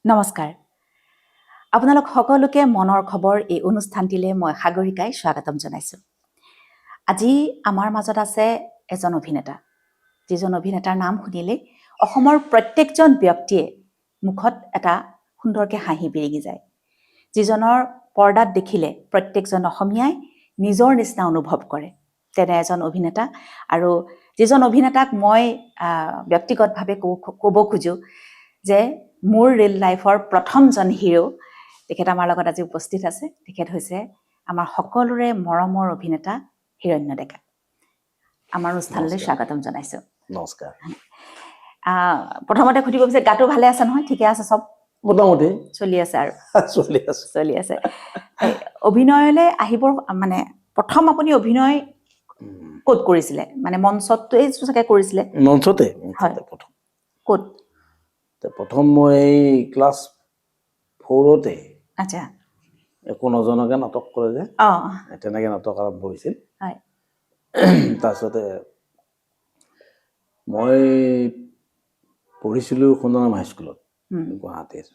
নমস্কাৰ আপোনালোক সকলোকে মনৰ খবৰ এই অনুষ্ঠানটিলৈ মই সাগৰিকাই স্বাগতম জনাইছোঁ। আজি আমাৰ মাজত আছে এজন অভিনেতা, যিজন অভিনেতাৰ নাম শুনিলে অসমৰ প্ৰত্যেকজন ব্যক্তিয়ে মুখত এটা সুন্দৰকৈ হাঁহি বিৰিঙি যায়, যিজনৰ পৰ্দাত দেখিলে প্ৰত্যেকজন অসমীয়াই নিজৰ নিচিনা অনুভৱ কৰে, তেনে এজন অভিনেতা। আৰু যিজন অভিনেতাক মই ব্যক্তিগতভাৱে ক'ব খোজোঁ যে মোৰ ৰিয়েল লাইফৰ প্ৰথমজন হিৰো, তেখেত আমাৰ লগত আজি উপস্থিত আছে। তেখেত হৈছে আমাৰ সকলোৰে মৰমৰ অভিনেতা হিৰণ্য ডেকা। আমাৰ অনুষ্ঠানলৈ স্বাগতম জনাইছোঁ। নমস্কাৰ। প্ৰথমতে সুধিব বিচাৰিছোঁ, গাটো ভালে আছে নহয়? ঠিকে আছে? চব মোটামুটি চলি আছে আৰু চলি আছে। অভিনয়লৈ আহিবৰ মানে প্ৰথম আপুনি অভিনয় ক'ত কৰিছিলে? মানে মঞ্চতেই চাগে কৰিছিলে? মঞ্চতে প্ৰথম। ক'ত? প্ৰথম মই ক্লাছ 4তে আচ্ছা একো নজনাকে নাটক কৰে যে, তেনেকে নাটক আৰম্ভ হৈছিল। তাৰপিছতে মই পঢ়িছিলোঁ সুন্দৰাম হাইস্কুলত গুৱাহাটীৰ।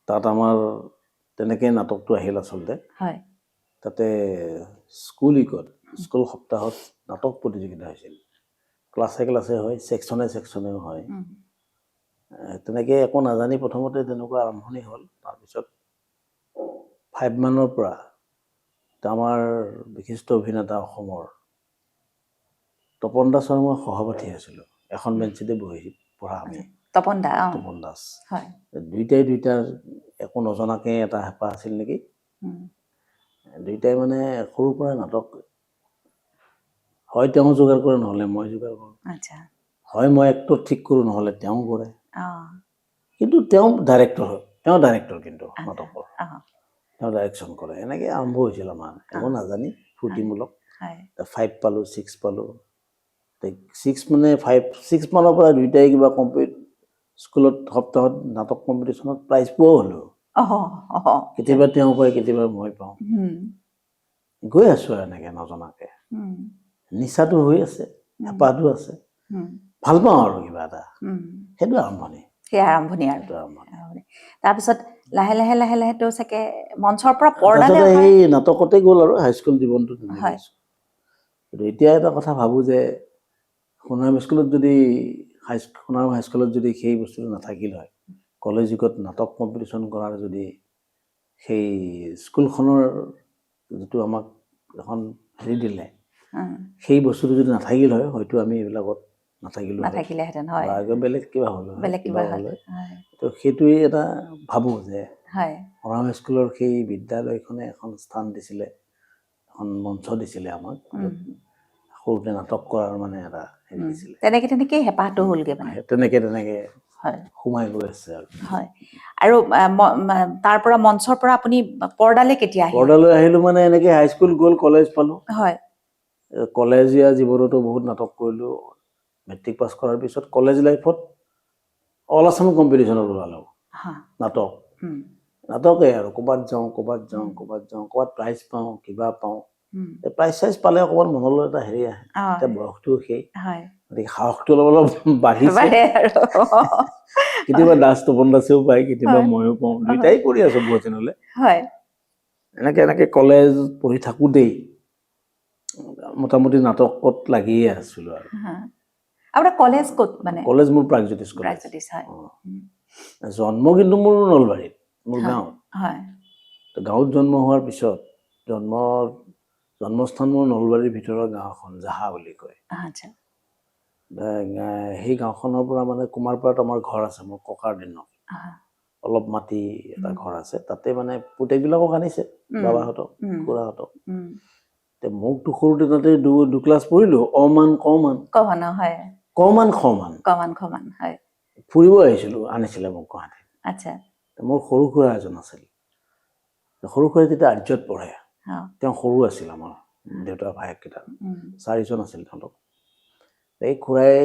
তাত আমাৰ তেনেকৈ নাটকটো আহিল আচলতে। তাতে স্কুল সপ্তাহত নাটক প্ৰতিযোগিতা হৈছিল। ক্লাছে ক্লাছে হয়, ছেকশ্যনেও হয়। তেনেকৈ একো নাজানি প্ৰথমতে তেনেকুৱা আৰম্ভণি হ'ল। তাৰপিছত 5 মানৰ পৰা আমাৰ বিশিষ্ট অভিনেতা অসমৰ তপন দাসৰ মই সহপাঠী আছিলোঁ। এখন বেঞ্চিতে বহি পঢ়া আমি। তপন দাস দুইটাৰ একো নজনাকে এটা হেঁপাহ আছিল নেকি। দুইটাই মানে সৰুৰ পৰা নাটক হয় তেওঁ যোগাৰ কৰে, নহ'লে মই যোগাৰ কৰোঁ। হয় মই এক্টৰ ঠিক কৰোঁ, নহ'লে তেওঁ কৰে। কিন্তু তেওঁ ডাইৰেক্টৰ কিন্তু নাটকৰ তেওঁ ডাইৰেকশ্যন কৰে। এনেকৈ আৰম্ভ হৈছিল আমাৰ, একো নাজানি ফূৰ্তিমূলক। 5 পালোঁ, 6 পালোঁ। 6 মানে 6 মানৰ পৰা দুইটাই কিবা স্কুলত সপ্তাহত নাটক কম্পিটিশ্যনত প্ৰাইজ পোৱাও হ'লোঁ। কেতিয়াবা তেওঁ পায়, কেতিয়াবা মই পাওঁ। গৈ আছোঁ আৰু এনেকৈ নজনাকৈ। নিচাটো হৈ আছে, হেঁপাহটো আছে, ভাল পাওঁ আৰু কিবা এটা। সেইটো আৰম্ভণি। তাৰপিছত লাহে লাহে চাগে মঞ্চৰ পৰা পৰ্দালৈ সেই নাটকতে গ'ল আৰু হাইস্কুল জীৱনটো তেনেকৈ আছোঁ। কিন্তু এতিয়া এটা কথা ভাবোঁ যে সোণাৰাম হাইস্কুলত যদি সেই বস্তুটো নাথাকিল হয়, কলেজ যুগত নাটক কম্পিটিশ্যন কৰাৰ যদি সেই স্কুলখনৰ যিটো আমাক এখন হেৰি দিলে, সেই বস্তুটো যদি নাথাকিল হয়, হয়তো আমি এইবিলাকত নাথাকিলেহেঁতেন, বেলেগ কিবা হ'ল হয়। তো সেইটোৱেই এটা ভাবোঁ যে সোণাৰাম হাইস্কুলৰ সেই বিদ্যালয়খনে এখন স্থান দিছিলে, এখন মঞ্চ দিছিলে আমাক, সৰুতে নাটক কৰাৰ মানে এটা হেৰি দিছিলে। তেনেকৈ হেঁপাহটো হ'লগৈ মানে তেনেকৈ সোমাই গৈ আছে আৰু। আৰু তাৰ পৰা মঞ্চৰ পৰা আপুনি পৰ্দালৈ কেতিয়া আহিল? পৰ্দালৈ আহিলোঁ মানে এনেকৈ হাইস্কুল গ'ল, কলেজ পালোঁ। কলেজীয়া জীৱনতো বহুত নাটক কৰিলোঁ। মেট্ৰিক পাছ কৰাৰ পিছত কলেজ লাইফত অল আছাম কম্পিটিশ্যনত ওলালোঁ নাটকেই আৰু ক'ৰবাত যাওঁ ক'ৰবাত প্ৰাইজ পাওঁ, কিবা পাওঁ। প্ৰাইজ চাইজ পালে অকণমান মনলৈ এটা হেৰি আহে। এতিয়া বয়সটোও সেই, গতিকে সাহসটো অলপ বাঢ়িছে। কেতিয়াবা তপন দাসেও পায়, কেতিয়াবা ময়ো পাওঁ, দুইটাই কৰি আছোঁ বহুত দিনলৈ। এনেকৈ কলেজ পঢ়ি থাকোঁতেই মোটামুটি নাটকত লাগিয়ে আছিলোঁ আৰু। আপোনাৰ কলেজ ক'ত? মানে কলেজ মোৰ প্ৰাগজ্যোতিষ কলেজ। জন্ম কিন্তু মোৰ নলবাৰীত, মোৰ গাঁৱত। গাঁৱত জন্ম হোৱাৰ পিছত জন্মস্থান মোৰ নলবাৰীৰ ভিতৰৰ গাঁও এখন জাহা বুলি কয়। সেই গাঁওখনৰ পৰা মানে কুমাৰপাৰাত আমাৰ ঘৰ আছে, মোৰ ককাৰ দিনত অলপ মাটি এটা ঘৰ আছে। তাতে মানে পুতেকবিলাকক আনিছে, বাবাহঁতক, খুৰাহঁতক। মোকতো সৰুতে তাতে 2 ক্লাছ পঢ়িলোঁ, ক-মান ফুৰিব আহিছিলোঁ, আনিছিলে মোক গুৱাহাটীত। মোৰ সৰু খুৰা এজন আছিল। সৰু খুৰাই যেতিয়া আৰ্যত পঢ়ে, তেওঁ সৰু আছিল আমাৰ দেউতাৰ ভায়েককেইটা, 4জন আছিল তেওঁলোক। এই খুৰাই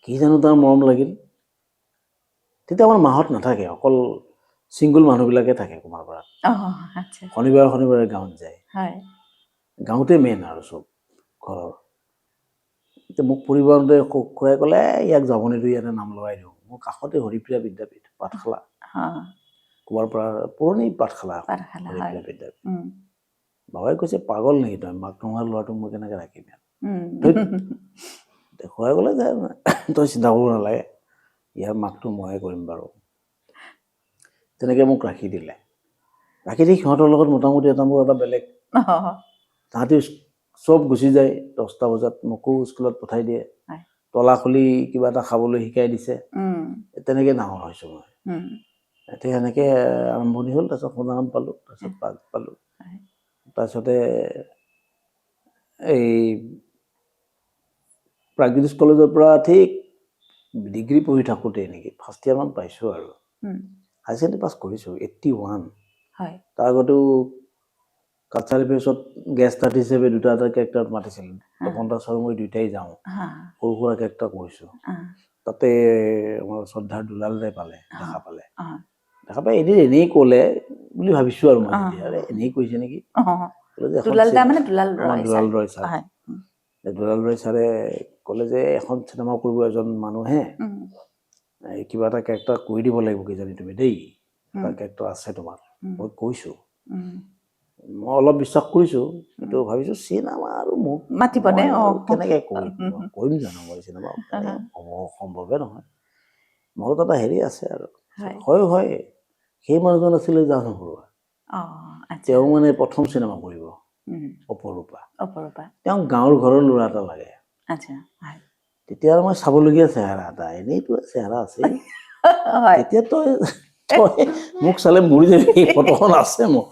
কি জানো তাৰ মৰম লাগিল। তেতিয়া আমাৰ মাহঁত নাথাকে, অকল ছিংগুল মানুহবিলাকে থাকে কুমাৰপাৰাত। শনিবাৰে গাঁৱত যায়, গাঁৱতে মেইন আৰু চব ঘৰৰ। এতিয়া মোক ফুৰিব আনোতে খুৰাই ক'লে, ইয়াক যাব নিদিওঁ, ইয়াতে নাম লগাই দিওঁ। মোৰ কাষতে হৰিপ্ৰিয়া বিদ্যাপীঠ পাঠশালা, কুমাৰ পৰা পুৰণি পাঠশালা বাবাই কৈছে পাগল নেকি তই মাক নোহোৱা ল'ৰাটোক মই কেনেকে ৰাখিম দেখুৱাই গ'লে যে তই চিন্তা কৰিব নালাগে ইয়াৰ মাকটো ময়ে কৰিম বাৰু তেনেকে মোক ৰাখি দিলে ৰাখি দি সিহঁতৰ লগত মোটামুটি এটা মোৰ এটা বেলেগ তাহাঁতি চব গুচি যায় 10টা বজাত মোকো স্কুলত পঠাই দিয়ে তলা খুলি কিবা এটা খাবলৈ শিকাই দিছে তেনেকে ডাঙৰ হৈছোঁ মই এতিয়া এনেকে আৰম্ভণি হ'ল তাৰপিছত সদাৰাম পালোঁ তাৰপিছত পাক পালোঁ তাৰপিছতে এই প্ৰাগজ্যোতিষ কলেজৰ পৰা ঠিক ডিগ্ৰী পঢ়ি থাকোঁতে নেকি ফাৰ্ষ্ট ইয়াৰমান পাইছোঁ আৰু হাই ছেকেণ্ডেৰী পাছ কৰিছোঁ 81 তাৰ আগতো কালচাৰ এফেয়াৰ্ছত গেষ্ট আৰ্টিষ্ট হিচাপে দুটা কেৰেক্টাৰত মাতিছিল তপন দাস আৰু মই দুইটাই যাওঁ সৰু সুৰা কেৰেক্টাৰ কৰিছোঁ তাতে আমাৰ শ্ৰদ্ধাৰ দুলাল দাই পালে দেখা পাই এনেই ক'লে বুলি ভাবিছোঁ আৰু মই এনেই কৈছে নেকি দুলাল ৰয় ছাৰে ক'লে যে এখন চিনেমা কৰিব এজন মানুহে কিবা এটা কেৰেক্টাৰ কৰি দিব লাগিব কিজানি তুমি দেই এটা কেৰেক্টাৰ আছে তোমাৰ মই কৈছোঁ মই অলপ বিশ্বাস কৰিছোঁ কিন্তু ভাবিছোঁ চিনেমা আৰু মোক মাতিবনে কেনেকৈ কৰিম জানো মই চিনেমা হ'ব সম্ভৱে নহয় মনত এটা হেৰি আছে আৰু হয় সেই মানুহজন আছিলে জাহ্নু বৰুৱা তেওঁ মানে প্ৰথম চিনেমা কৰিব অপৰূপা তেওঁ গাঁৱৰ ঘৰৰ ল'ৰা এটা লাগে তেতিয়া আৰু মই চাবলগীয়া চেহেৰা এটা এনেইতো চেহেৰা আছে তেতিয়া তই মোক চালে মৰি যাবি এই ফটোখন আছে মোক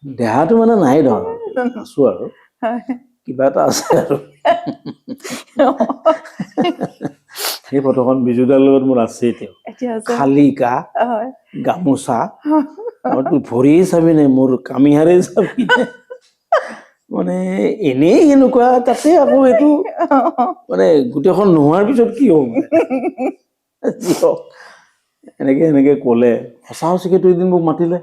দেহাটো মানে নাই ধৰ আছো আৰু কিবা এটা আছে আৰু সেই ফটোখন বিজুদাৰ লগত মোৰ আছে এতিয়া খালিকা গামোচা ভৰি চাবি নে মোৰ কামিহাৰে চাবি মানে এনেই এনেকুৱা তাতে আকৌ এইটো মানে গোটেইখন নোহোৱাৰ পিছত কি হ'ব এনেকে ক'লে সঁচা সঁচিকেতো এদিন মোক মাতিলে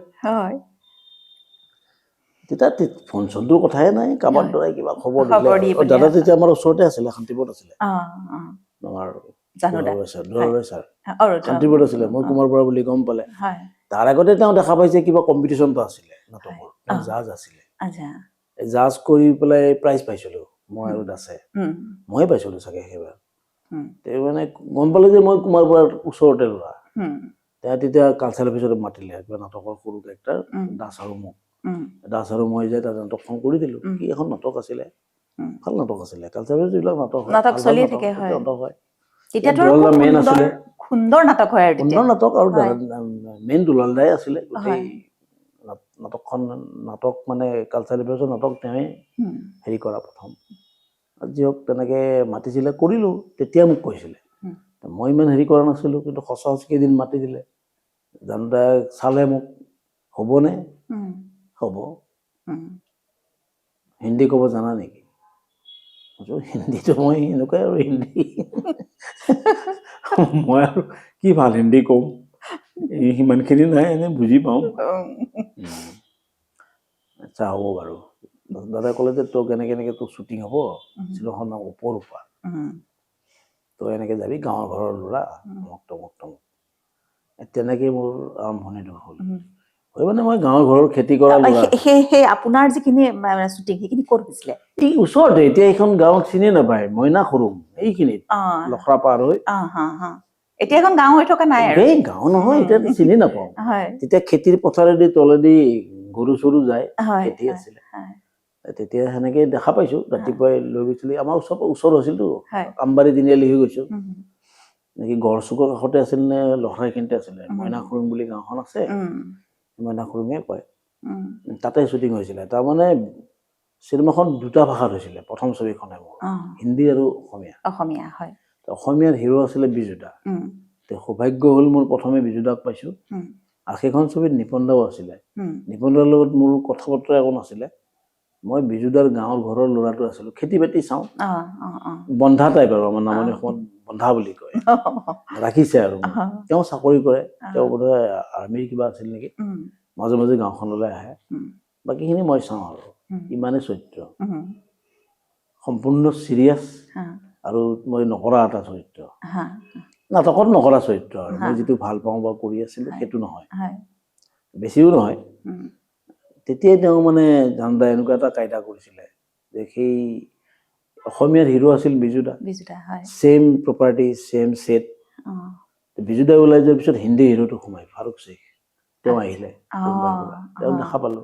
তেতিয়া ফোন চনটোৰ কথাই নাই কাৰোবাৰ দ্বাৰাই কিবা খবৰ দিলে দাদা তেতিয়া আমাৰ ওচৰতে আছিলে শান্তিপথ আছিলে আমাৰ শান্তিপথ আছিলে মই কুমাৰ বৰা বুলি গম পালে তাৰ আগতে তেওঁ দেখা পাইছে কিবা কম্পিটিশ্যন এটা আছিলে নাটকৰ জাজ আছিলে জাজ কৰি পেলাই প্ৰাইজ পাইছিলোঁ মই আৰু দাসে ময়ে পাইছিলোঁ চাগে সেইবাৰ তেওঁ মানে গম পালে যে মই কুমাৰ বৰাৰ ওচৰতে ল'ৰা তেওঁ তেতিয়া কালচাৰেল অফিচত মাতিলে কিবা নাটকৰ সৰু কেৰেক্টাৰ দাস আৰু মই যে তাত নাটকখন কৰি দিলোঁ কি এখন নাটক আছিলে ভাল নাটক আছিলে কালচাৰেল যিবিলাক নাটক হয় মেইন আছিলে সুন্দৰ নাটক আৰু মেইন দুলাল দাই আছিলে গোটেই নাটক মানে কালচাৰেল এফেয়াৰ্ছৰ নাটক তেওঁৱে হেৰি কৰা প্ৰথম যি হওক তেনেকে মাতিছিলে কৰিলোঁ তেতিয়া মোক কৈছিলে মই ইমান হেৰি কৰা নাছিলোঁ কিন্তু সঁচা সঁচিকে এদিন মাতি দিলে জানোদাই চালে মোক হ'বনে হ'ব হিন্দী ক'ব জানা নেকি হিন্দীটো মই এনেকুৱাই আৰু হিন্দী মই আৰু কি ভাল হিন্দী ক'ম সিমানখিনি নাই এনে বুজি পাওঁ আচ্ছা হ'ব বাৰু দাদাই ক'লে যে তোক এনেকে তোৰ শ্বুটিং হ'ব চিনেমাখনৰ নাম অপৰূপা তই এনেকে যাবি গাঁৱৰ ঘৰৰ ল'ৰা তমক তেনেকেই মোৰ আৰম্ভণিটো হ'ল মানে মই গাঁৱৰ ঘৰৰ খেতি কৰা ল'ৰা সেই আপোনাৰ যিখিনি শ্বুটিং সেইখিনি ক'ত হৈছিলে এই ওচৰতে এতিয়া এইখন গাঁৱত চিনি নাপায় মইনা সৰুম এইখিনিত লখৰা পাৰ হৈ এতিয়া এখন গাঁও হৈ থকা নাই আৰু এই গাঁও নহয় এতিয়া চিনি নাপাওঁ তেতিয়া খেতিৰ পথাৰেদি তলেদি গৰু চৰু যায় খেতি আছিলে তেতিয়া সেনেকে দেখা পাইছো ৰাতিপুৱাই লৈ গৈছিলি আমাৰ ওচৰ হৈছিলতো আমবাৰী তিনিআলি হৈ গৈছো নেকি গড় চুকৰ কাষতে আছিল নে লখৰাইখিনিতে আছিলে মইনা খুৰুং বুলি গাঁওখন আছে মইনা খুৰুঙে কয় তাতে শ্বুটিং হৈছিলে তাৰমানে চিনেমাখন দুটা ভাষাত হৈছিলে প্ৰথম ছবিখনে মোৰ হিন্দী আৰু অসমীয়া অসমীয়াৰ হিৰো আছিলে বিজুদা সৌভাগ্য হ'ল মোৰ প্ৰথমে বিজুদাক পাইছোঁ আৰু সেইখন ছবিত নিপন দাও আছিলে নিপন দাৰ লগত মোৰ কথা বতৰা একো নাছিলে মই বিজুদাৰ গাঁৱৰ ঘৰৰ ল'ৰাটো আছিলোঁ খেতি বাতি চাওঁ বন্ধা টাইপ আৰু আমাৰ নামনি অসমত বন্ধা বুলি কয় ৰাখিছে আৰু তেওঁ চাকৰি কৰে তেওঁ বোধহয় আৰ্মিৰ কিবা আছিল নেকি মাজে মাজে গাঁওখনলৈ আহে বাকীখিনি মই চাওঁ আৰু ইমানেই চৰিত্ৰ সম্পূৰ্ণ চিৰিয়াছ আৰু মই নকৰা এটা চৰিত্ৰ নাটকত নকৰা চৰিত্ৰ আৰু মই যিটো ভাল পাওঁ বা কৰি আছিলো সেইটো নহয়, বেছিও নহয়। তেতিয়াই তেওঁ মানে জানদা এনেকুৱা এটা কায়দা কৰিছিলে যে সেই অসমীয়াৰ হিৰো আছিল বিজুদা, ছেম প্ৰপাৰ্টি ছেম ছেট। বিজুদা ওলাই যোৱাৰ পিছত হিন্দী হিৰোটো সোমাই ফাৰুক শ্বেখ, তেওঁ আহিলে মুম্বাইৰ পৰা, তেওঁ দেখা পালো,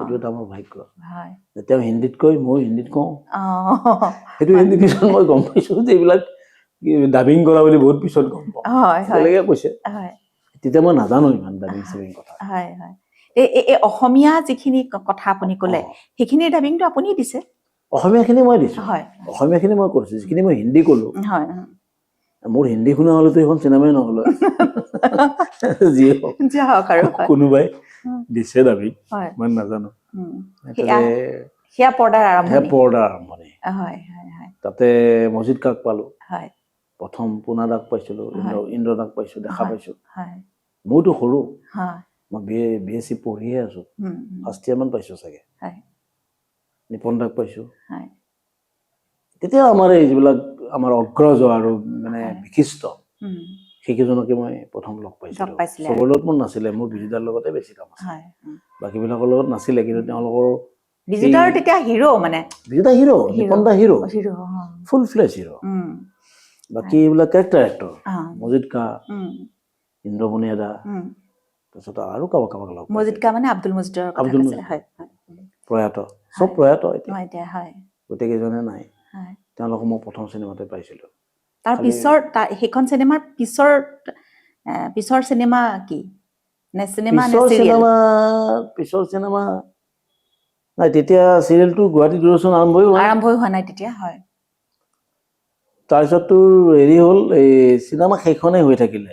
এইটো এটা মোৰ ভাগ্য। তেওঁ হিন্দীত কয় মই হিন্দীত কওঁ, সেইটো হিন্দী পিছত মই গম পাইছো যে এইবিলাক ডাবিং কৰা বুলি বহুত পিছত গম পাওঁ, বেলেগে কৈছে, তেতিয়া মই নাজানো ইমান ডাবিং চাবিং কথা। এই অসমীয়া যিখিনি কথা আপুনি ক'লে সেইখিনিৰ ডাবিংটো আপুনি দিছে? অসমীয়াখিনি মই দিছো, অসমীয়াখিনি মই কৰিছো, যিখিনি মই হিন্দী ক'লো মোৰ হিন্দী শুনা হলেতো এখন চিনেমাই নহ'ল। যিয়ে হওক আৰু কোনোবাই দিছে ডাবিং, মই নাজানো। সেয়া পৰ্দাৰ আৰম্ভণি। তাতে মজিদ কাক পালো, প্ৰথম পুনা দাক পাইছিলো, ইন্দ্ৰ দাক পাইছো, দেখা পাইছো। মইতো সৰু, মই BSc পঢ়িয়ে আছো, ফাৰ্ষ্ট ইয়াৰ মান পাইছো চাগে। নিপন দাক পাইছো। তেতিয়া আমাৰ এই যিবিলাক আমাৰ অগ্ৰজ আৰু মানে বিশিষ্ট সেইকেইজনকে মই প্ৰথম লগ পাইছিলো। চবৰ লগত মোৰ নাছিলে, মোৰ বিজুদাৰ লগতে বেছি কাম আছিল, বাকীবিলাকৰ লগত নাছিলে। কিন্তু তেওঁলোকৰ বিজুদাৰ তেতিয়া হিৰো, মানে বিজুদা হিৰো, নিপন দা হিৰো, ফুল ফ্লেজ হিৰো। বাকী এইবিলাক কেৰেক্টাৰ এক্টৰ, মজিদ কা, ইন্দ্ৰমণিয়া দা, তাৰপিছত আৰু কাবাক লগ মজিদ কা মানে আব্দুল মজিদৰ কথা কৈছে, প্ৰয়াত, চব প্ৰয়াত এতিয়া, গোটেইকেইজনে নাই। তেওঁলোকক মই প্ৰথম চিনেমাতে পাইছিলো। তাৰ পিছৰ সেইখন চিনেমাৰ পিছৰ চিনেমা কি? পিছৰ চিনেমা নাই, তেতিয়া চিৰিয়েলটো গুৱাহাটী দূৰদৰ্শন আৰম্ভই হোৱা নাই তেতিয়া। তাৰপিছত তোৰ হেৰি হ'ল, এই চিনেমা সেইখনেই হৈ থাকিলে।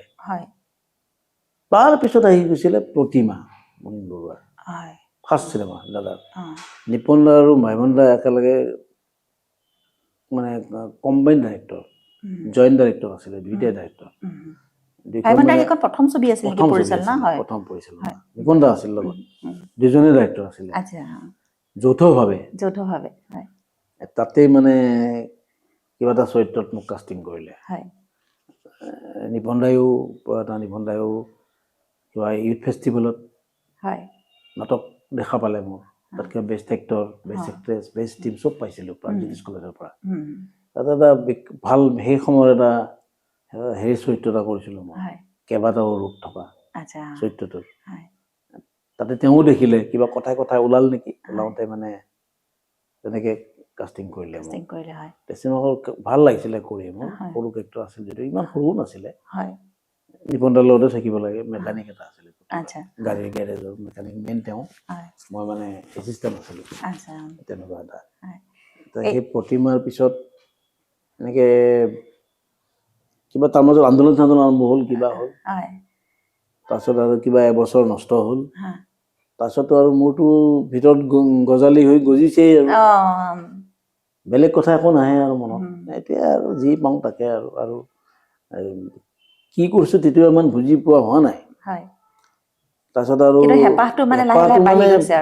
তাৰ পিছত আহি গৈছিলে প্ৰতিমা মুনীন বৰুৱাৰ ফাৰ্ষ্ট চিনেমা দাদাৰ। নিপন দা আৰু মাইমন দা একেলগে মানে কম্বাইন ডাইৰেক্টৰ, জইণ্ট ডাইৰেক্টৰ আছিলে, দুইটাই ডাইৰেক্টৰ। প্ৰথম ছবি আছিল, প্ৰথম পৰিচালনা নিপন দা আছিল লগত, দুজনে ডাইৰেক্টৰ আছিলে যৌথভাৱে। তাতেই মানে কিবা এটা চৰিত্ৰত মোক কাষ্টিং কৰিলে। নিপন দাইও কিবা ইউথ ফেষ্টিভেলত নাটক দেখা পালে মোৰ, তাত কিবা best actor, best actress, best team চব পাইছিলোঁ প্ৰাগজ্যোতিষ কলেজৰ পৰা। তাত এটা ভাল সেই সময়ৰ এটা হেৰি চৰিত্ৰ এটা কৰিছিলোঁ মই, কেইবাটাও ৰূপ থকা চৰিত্ৰটোত। তাতে তেওঁ দেখিলে কিবা কথাই ওলাল নেকি, ওলাওঁতে মানে তেনেকে কাষ্টিং কৰিলে মোক। চিনেমাখন ভাল লাগিছিলে কৰি, মোৰ সৰু কেৰেক্টাৰ আছিল যদিও ইমান সৰুও নাছিলে। নিপন দাৰ লগতে থাকিব লাগে, মেকানিক এটা আছিলে, গাড়ীৰ গেৰেজৰ মেকানিক মেইন তেওঁ, মই মানে এচিষ্টেণ্ট আছিলোঁ, তেনেকুৱা এটা। সেই প্ৰতিমাৰ পিছত এনেকে কিবা তাৰ মাজত আন্দোলন আৰম্ভ হ'ল, কিবা হ'ল, তাৰপিছত আৰু কিবা এবছৰ নষ্ট হ'ল। তাৰপিছতো আৰু মোৰতো ভিতৰত গজালি হৈ গজিছেই আৰু বেলেগ কথা একো নাহে আৰু মনত। এতিয়া আৰু যি পাওঁ তাকে আৰু কি কৰিছো তেতিয়া ইমান বুজি পোৱা হোৱা নাই। তাৰপিছত আৰু হেঁপাহটো মানে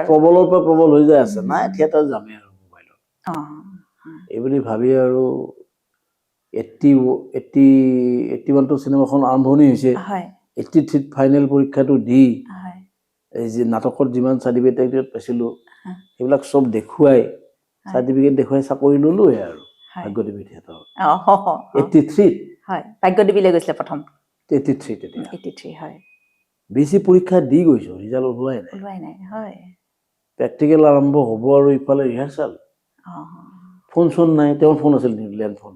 প্ৰবলৰ পৰা প্ৰবল হৈ যায় আছে, নাই থিয়েটাৰ যামেই আৰু মোবাইলত এইবুলি ভাবি আৰু 81টো চিনেমাখন আৰম্ভণি হৈছে। 83 ফাইনেল পৰীক্ষাটো দি এই যে নাটকত যিমান চাৰ্টিফিকেট পাইছিলো সেইবিলাক চব দেখুৱাই, চাৰ্টিফিকেট দেখুৱাই চাকৰি ললোৱে আৰু ভাগ্যদেৱী থিয়েটাৰত। 83 ভাগ্যদেৱীলৈ গৈছিলে প্ৰথম। 83 তেতিয়া BC পৰীক্ষা দি গৈছো, ৰিজাল্ট ওলোৱাই নাই। প্ৰেক্টিকেল আৰম্ভ হ'ব আৰু ইফালে ৰিহাৰ্চেল, ফোন চোন নাই। তেওঁৰ ফোন আছিল লেণ্ড ফোন,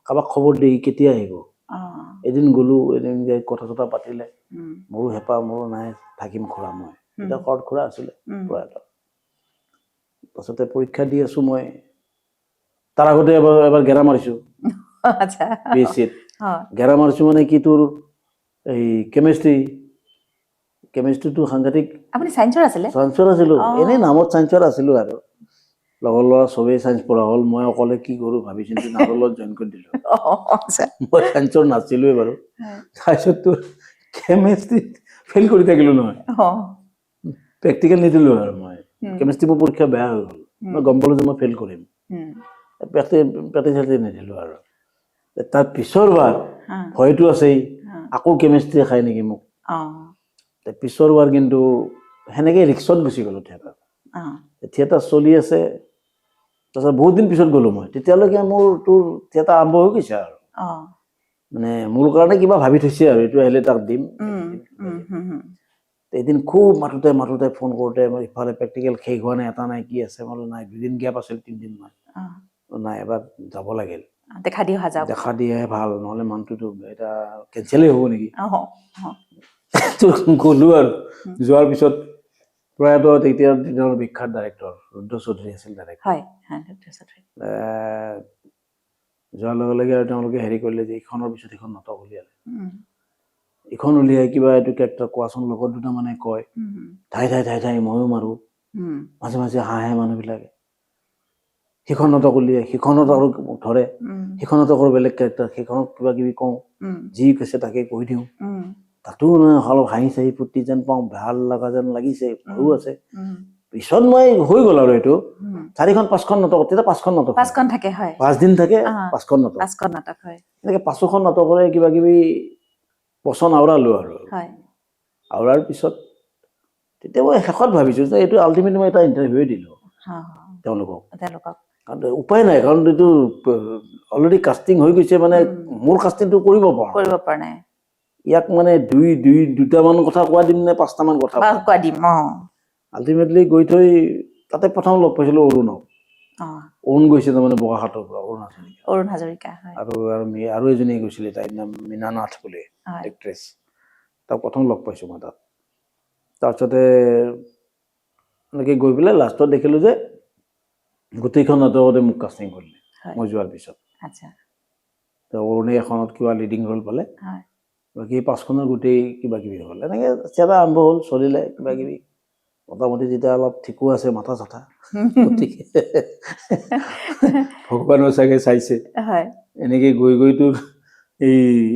কাৰোবাক খবৰ দি কেতিয়া আহিব। এদিন গ'লো, এদিন যাই কথা চথা পাতিলে, মোৰো হেঁপাহ, মোৰো নাই, থাকিম খুৰা মই। এতিয়া ঘৰত খুৰা আছিলে প্ৰয়াত। তাৰপিছতে পৰীক্ষা দি আছো মই, তাৰ আগতে এবাৰ গেৰা মাৰিছো BSCত। গেৰা মাৰিছো মানে কি, তোৰ এই কেমেষ্ট্ৰিটো সাংঘাতিক। চাইন্সৰ আছিলো, এনেই নামত চাইন্সৰ আছিলো আৰু লগৰ ল'ৰা চবেই চাইন্স পঢ়া হ'ল, মই অকলে কি কৰো ভাবি চিন্তি নাটলত জইন কৰি দিলো। মই চাইন্সৰ নাছিলোৱে বাৰু। তাৰপিছত তোৰ কেমেষ্ট্ৰিত ফেইল কৰি থাকিলো নহয়, প্ৰেক্টিকেল নিদিলো আৰু মই। কেমেষ্ট্ৰি মোৰ পৰীক্ষা বেয়া হৈ গ'ল, মই গম পালো যে মই ফেইল কৰিম, প্ৰেক্টিকেল নিদিলো আৰু। তাৰ পিছৰ বাৰ ভয়টো আছেই আকৌ কেমিষ্ট্ৰি খাই নেকি মোক পিছৰ বাৰ কিন্তু সেনেকে ৰিক্সত গুচি গ'লো থিয়েটাৰ চলি আছে তাৰপিছত বহুত দিন পিছত গ'লো মই তেতিয়ালৈকে মোৰ তোৰ থিয়েটাৰ আৰম্ভ হৈ গৈছে আৰু মানে মোৰ কাৰণে কিবা ভাবি থৈছে আৰু এইটো আহিলে তাক দিম এদিন খুব মাতোতে ফোন কৰোঁতে মই ইফালে প্ৰেক্টিকেল শেষ হোৱা নাই এটা নাই কি আছে মই নাই 2 দিন গেপ আছিল 3 দিন মান নাই এবাৰ যাব লাগিল দেখা দিয়ে ভাল নহ'লে মানুহটো এটা কেঞ্চেলেই হ'ব নেকি গ'লো আৰু যোৱাৰ পিছত প্ৰয়াত তেতিয়াৰ দিনৰ বিখ্যাত ডাইৰেক্টৰ ৰুদ্ৰ চৌধুৰী আছিল ডাইৰেক্টৰ যোৱাৰ লগে লগে আৰু তেওঁলোকে হেৰি কৰিলে যে ইখনৰ পিছত ইখন নাটক উলিয়ালে ইখন উলিয়াই কিবা এইটো কেৰেক্টাৰ কোৱাচোন লগত দুটা মানে কয় ঠাই ময়ো মাৰো মাজে মাজে হাঁহে মানুহবিলাকে সিখন নাটক উলিয়াই সিখনত আৰু ধৰে সিখনত আকৌ বেলেগ কেৰেক্টাৰ সিখনত কিবা কিবি কওঁ যি কৈছে তাকে কৈ দিওঁ তাতো অলপ হাঁহি চাহি ফূৰ্তি যেন পাওঁ ভাল লগা যেন লাগিছে ভয়ো আছে পিছত মই হৈ গ'ল আৰু এইটো 4খন 5খন নাটক তেতিয়া 5খন নাটক 5 দিন থাকে 5খন নাটক এনেকে 5খন নাটকৰে কিবা কিবি পচন্দ আওৰালো আৰু আওৰাৰ পিছত তেতিয়া মই শেষত ভাবিছো যে এইটো আল্টিমেটলি মই এটা ইণ্টাৰভিউ দিলো তেওঁলোকক কাৰণ উপায় নাই কাৰণ এইটো অলৰেডি কাষ্টিং হৈ গৈছে মানে মোৰ কাষ্টিংটো কৰিব পৰা নাই ইয়াক মানে দুটামান কথা কোৱা দিম নে 5টামান কথা কোৱা দিম আল্টিমেটলি গৈ থৈ তাতে প্ৰথম লগ পাইছিলো অৰুণক অৰুণ গৈছে তাৰমানে বগাহাটৰ পৰা অৰুণ হাজৰিকা আৰু এজনী গৈছিলে তাইৰ নাম মীনা নাথ বুলি এক্ট্ৰেছ তাক প্ৰথম লগ পাইছো মই তাত তাৰপিছতে এনেকৈ গৈ পেলাই লাষ্টত দেখিলো যে গোটেইখন নাটকতে মোক কাষ্টিং কৰিলে মই যোৱাৰ পিছত অৰুণে এখনত কিবা লিডিং ৰ'ল পালে বাকী 5খনৰ গোটেই কিবা কিবি হ'ল এনেকৈ থিয়েটাৰ আৰম্ভ হ'ল চলিলে কিবা কিবি মোটামুটি যেতিয়া অলপ ঠিকো আছে মাথা চাথা গতিকে ভগৱানেও চাগে চাইছে এনেকৈ গৈ তোৰ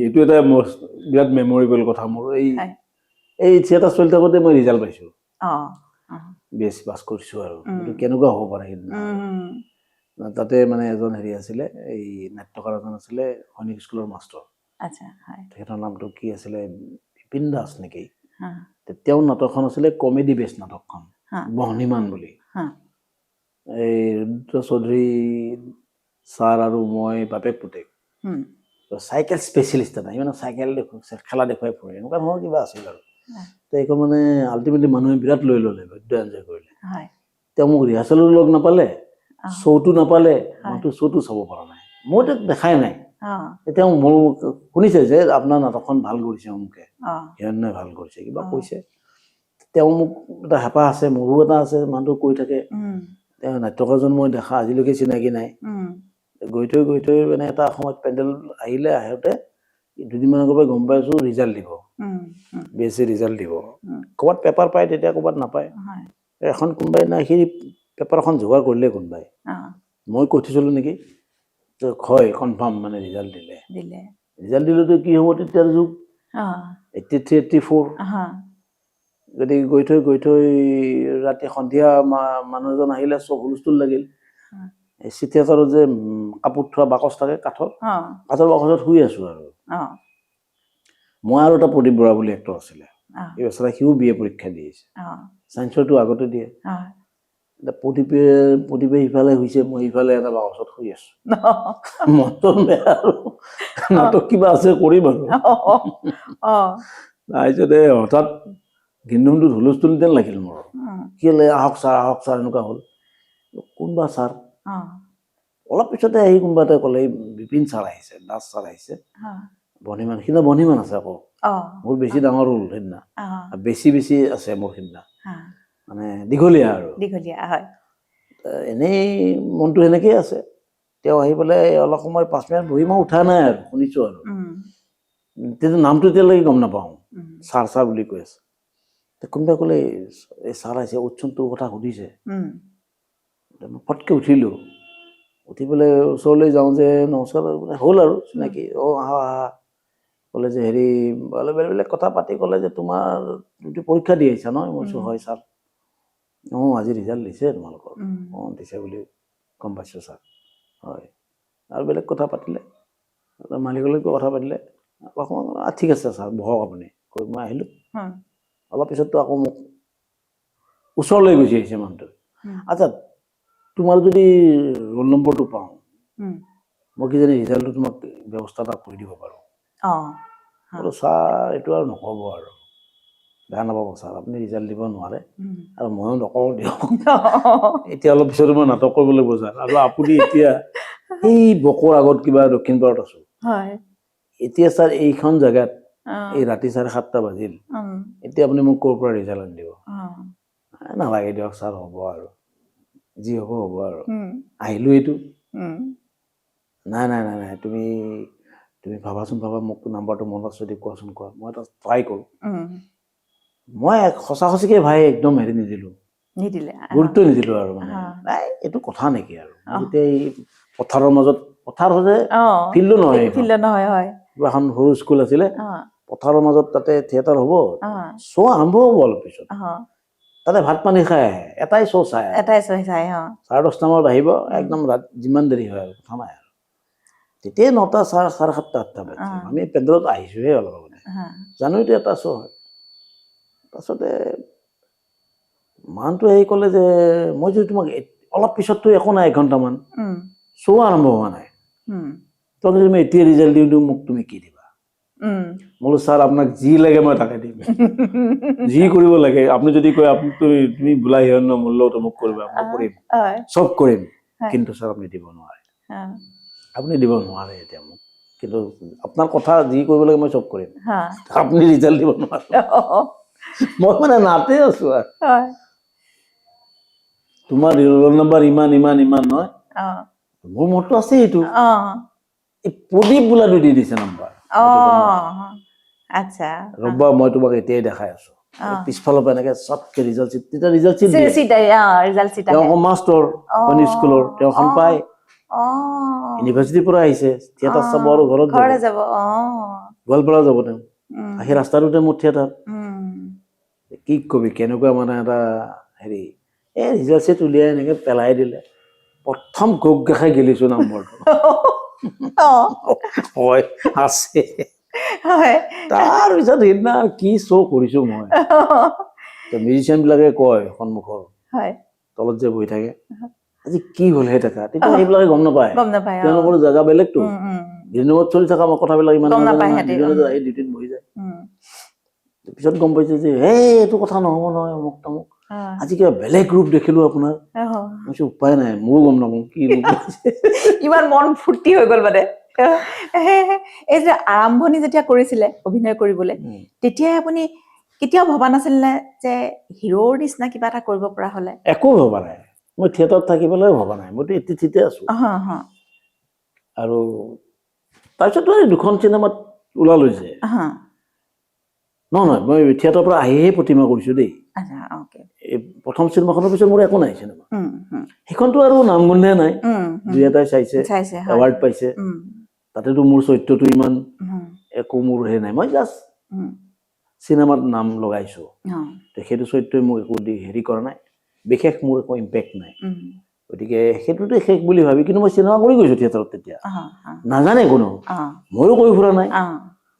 এইটো এটা বিৰাট মেমৰেবল কথা মোৰ এই থিয়েটাৰ চলি থাকোঁতে মই ৰিজাল্ট পাইছোঁ BSc পাছ কৰিছোঁ আৰু এইটো কেনেকুৱা হ'ব পাৰে সেইদিনা তাতে মানে এজন হেৰি আছিলে এই নাট্যকাৰ এজন আছিলে সৈনিক স্কুলৰ মাষ্টৰ তেখেতৰ নামটো কি আছিলে বিপিন দাস নেকি তেওঁৰ নাটকখন আছিলে কমেডি বেছ নাটকখন বহ্নিমান বুলি এই ৰুদ্ৰ চৌধুৰী ছাৰ আৰু মই বাপেক পুতেক চাইকেল স্পেচিয়েলিষ্ট এটা ইমান চাইকেল খেলা দেখুৱাই ফুৰে এনেকুৱা ধৰণৰ কিবা আছিল আৰু এইখন মানে আল্টিমেটলি মানুহে বিৰাট লৈ ল'লে বৈদ্য এনজয় কৰিলে তেওঁ মোক ৰিহাৰ্চেলো লগ নাপালে শ্ব'টো নাপালে মইতো শ্ব'টো চাব পৰা নাই মইতো দেখাই নাই তেওঁ মোৰ শুনিছে যে আপোনাৰ নাটকখন ভাল কৰিছে অমুকে হিৰণ্যই ভাল কৰিছে কিবা কৈছে তেওঁ মোক এটা হেঁপাহ আছে মোৰো এটা আছে মানুহটো কৈ থাকে তেওঁ নাট্যকাৰজন মই দেখা আজিলৈকে চিনাকি নাই গৈ থৈ মানে এটা সময়ত পেণ্ডেল আহোঁতে 2 দিনমান আগৰ পৰা গম পাইছোঁ ৰিজাল্ট দিব BSc ৰিজাল্ট দিব ক'ৰবাত পেপাৰ পায় তেতিয়া ক'ৰবাত নাপায় এখন কোনোবাই নাই সেই পেপাৰ এখন যোগাৰ কৰিলে কোনোবাই মই কৈ থৈছিলোঁ নেকি হয় কনফাৰ্ম মানে ৰিজাল্ট দিলেতো কি হ'ব তেতিয়াৰ যুগ 83 84 গতিকে গৈ থৈ ৰাতি সন্ধিয়া মানুহ এজন আহিলে চব হুলস্থুল লাগিল এই থিয়েটাৰত যে কাপোৰ থোৱা বাকচ থাকে কাঠৰ বাকচত শুই আছো আৰু মই আৰু এটা প্ৰদীপ বৰা বুলি এক্টৰ আছিলে এই বছৰ সিও BA পৰীক্ষা দি আহিছে চায়েন্সৰটো আগতে দিয়ে প্ৰদীপে ইফালে হৈছে মই ইফালে এটা বাকচত শুই আছো মনটো বেয়া আৰু নাটক কিবা আছে কৰিম আৰু তাৰপিছতে হঠাৎ গিন্দমটোত হুলস্থুল যেন লাগিল মোৰ কি হ'লে আহক ছাৰ এনেকুৱা হ'ল কোনবা ছাৰ অলপ পিছতে আহি কোনোবা এটা ক'লে বিপিন ছাৰ আহিছে দাস ছাৰ আহিছে বহ্নিমান সিদিনা বহ্নিমান আছে আকৌ মোৰ বেছি ডাঙৰ হ'ল সেইদিনা বেছি আছে মোৰ সিদিনা মানে দীঘলীয়া আৰু এনেই মনটো সেনেকেই আছে তেওঁ আহি পেলাই অলপ সময় 5 মিনিট বহি মই উঠা নাই আৰু শুনিছোঁ আৰু তেতিয়া নামটো এতিয়ালৈকে গম নাপাওঁ ছাৰ বুলি কৈ আছে কোনোবাই ক'লে এই ছাৰ আহিছে উৎসৱ তোৰ কথা সুধিছে মই ফটকৈ উঠিলোঁ উঠি পেলাই ওচৰলৈ যাওঁ যে নমস্কাৰ হ'ল আৰু চিনাকি আহা ক'লে যে হেৰি বেলেগ কথা পাতি ক'লে যে তোমাৰ পৰীক্ষা দি আহিছা নহয় মই কৈছোঁ হয় ছাৰ আজি ৰিজাল্ট দিছে তোমালোকৰ দিছে বুলি গম পাইছোঁ ছাৰ হয় আৰু বেলেগ কথা পাতিলে মালিকৰ লগত কথা পাতিলে ঠিক আছে ছাৰ বহক আপুনি কৈ মই আহিলোঁ অলপ পিছততো আকৌ মোক ওচৰলৈ গুচি আহিছে মানুহটো আচ্ছা তোমাৰ যদি ৰোল নম্বৰটো পাওঁ মই কিজানি ৰিজাল্টটো তোমাক ব্যৱস্থা এটা কৰি দিব পাৰোঁ বোলো ছাৰ এইটো আৰু নক'ব আৰু বেয়া নাপাব ছাৰ আপুনি ৰিজাল্ট দিব নোৱাৰে আৰু ময়ো নকওঁ দিয়ক এতিয়া অলপ পিছত মই নাটক কৰিব লাগিব ছাৰ আৰু আপুনি এতিয়া এই বকৰ আগত কিবা দক্ষিণ পাৰত আছোঁ এতিয়া ছাৰ এইখন জেগাত এই ৰাতি 7:30 বাজিল এতিয়া আপুনি মোক ক'ৰ পৰা ৰিজাল্ট আনি দিব নালাগে দিয়ক ছাৰ হ'ব আৰু যি হ'ব হ'ব আৰু আহিলোঁ এইটো নাই নাই নাই নাই তুমি ভাবাচোন মোক নাম্বাৰটো মনত আছে যদি কোৱাচোন কোৱা মই এটা ট্ৰাই কৰোঁ মই সঁচা সঁচিকে ভাই একদম হেৰি নিদিলে গুৰুত্ব নিদিলোঁ আৰু মানে নাই এইটো কথা নেকি আৰু যেতিয়া এই পথাৰৰ মাজত পথাৰ হ'লে ফিল্ডো নহয় এখন সৰু স্কুল আছিলে পথাৰৰ মাজত তাতে থিয়েটাৰ হ'ব শ্ব' আৰম্ভ হ'ব অলপ পিছত তাতে ভাত পানী খাই আহে এটাই শ্ব' চাই 10:30 মানত আহিব একদম যিমান দেৰি হয় আৰু কথা নাই আৰু তেতিয়াই 9টা 7:30 8টা বাজিছে আমি পেণ্ডেলত আহিছোঁহে অলপ আগতে জানো এতিয়া এটা শ্ব' হয় তাৰপিছতে মানুহটো আহি ক'লে যে মই যদি তোমাক অলপ পিছততো একো নাই 1 ঘণ্টামান শ্ব' আৰম্ভ হোৱা নাই তোমাক যদি মই এতিয়া ৰিজাল্ট দিওঁ মোক তুমি কি দিবা বোলো ছাৰ আপোনাক যি লাগে মই তাকে দিম যি কৰিব লাগে আপুনি যদি কয় তুমি বোলাই হিৰণ্য মূল্য মোক কৰিবা মই কৰিম চব কৰিম কিন্তু ছাৰ আপুনি দিব নোৱাৰে এতিয়া মোক কিন্তু আপোনাৰ কথা যি কৰিব লাগে মই চব কৰিম আপুনি ৰিজাল্ট দিব নোৱাৰে মই মানে নাতে আছো আৰু তোমাৰ ৰোল নম্বৰ ইমান ইমান ইমান নহয় মোৰ মতটো আছে এইটো এই প্ৰদীপ বোলাটো দি দিছে নম্বৰ আচ্ছা ৰ'বা মই তোমাক এতিয়াই দেখাই আছো পিছফালৰ পৰা এনেকে চবকে ৰিজাল্ট চিট তেতিয়া ৰিজাল্ট চিট তেওঁ মাষ্টৰ স্কুলৰ তেওঁখন পায় ইউনিভাৰ্চিটিৰ পৰা আহিছে থিয়েটাৰ চাব আৰু ঘৰত যাব গোৱালপাৰা যাব তেওঁ আহি ৰাস্তাটোতে মোৰ থিয়েটাৰ কি কবি কেনেকুৱা মানে এটা হেৰি এই ৰিজাল্ট চিট উলিয়াই এনেকে পেলাই দিলে প্ৰথম গোগ গাখাই গেলিছো নম্বৰটো হয় আছে তাৰ পিছত সেইদিনা কি শ্ব' কৰিছো মই মিউজিচিয়ান বিলাকে কয় সন্মুখৰ তলত যে বহি থাকে আজি কি হ'ল সেই টকা তেতিয়া সেইবিলাকে গম নাপায় তেওঁলোকৰ জেগা বেলেগতো দিনত চলি থকা কথাবিলাক ইমান আহি ডিউটিত বহি যায় পিছত গম পাইছে যে এইটো কথা নহ'ব নহয় অমুক তমুক আজি কিবা বেলেগ ৰূপ দেখিলো আপোনাৰ উপায় নাই মোৰো গম নাপাওঁ কি ৰূপ ইমান মন ফূৰ্তি হৈ গ'ল মানে এই যে আৰম্ভণি যেতিয়া কৰিছিলে অভিনয় কৰিবলৈ তেতিয়াই আপুনি কেতিয়াও ভবা নাছিল নে যে হিৰোৰ নিচিনা কিবা এটা কৰিব পৰা হলে একো ভবা নাই মই থিয়েটাৰত থাকিবলৈ ভবা নাই মইতো এটিতে আছো আৰু তাৰপিছত দুখন চিনেমাত ওলালো যে নহয় মই থিয়েটাৰৰ পৰা আহিহে প্ৰতিমা কৰিছো দেই এই প্ৰথম চিনেমাখনৰ পিছত মোৰ একো নাই চিনেমা সেইখনতো আৰু নাম গোন্ধে নাই দুই এটাই চাইছে এৱাৰ্ড পাইছে তাতেতো মোৰ চৰিত্ৰটো ইমান একো মোৰ হে নাই মই জাষ্ট চিনেমাত নাম লগাইছো সেইটো চৰিত্ৰই মোক একো হেৰি কৰা নাই বিশেষ মোৰ একো ইম্পেক্ট নাই গতিকে সেইটোতে শেষ বুলি ভাবি কিন্তু মই চিনেমা কৰি গৈছো থিয়েটাৰত তেতিয়া নাজানে কোনো ময়ো কৰি ফুৰা নাই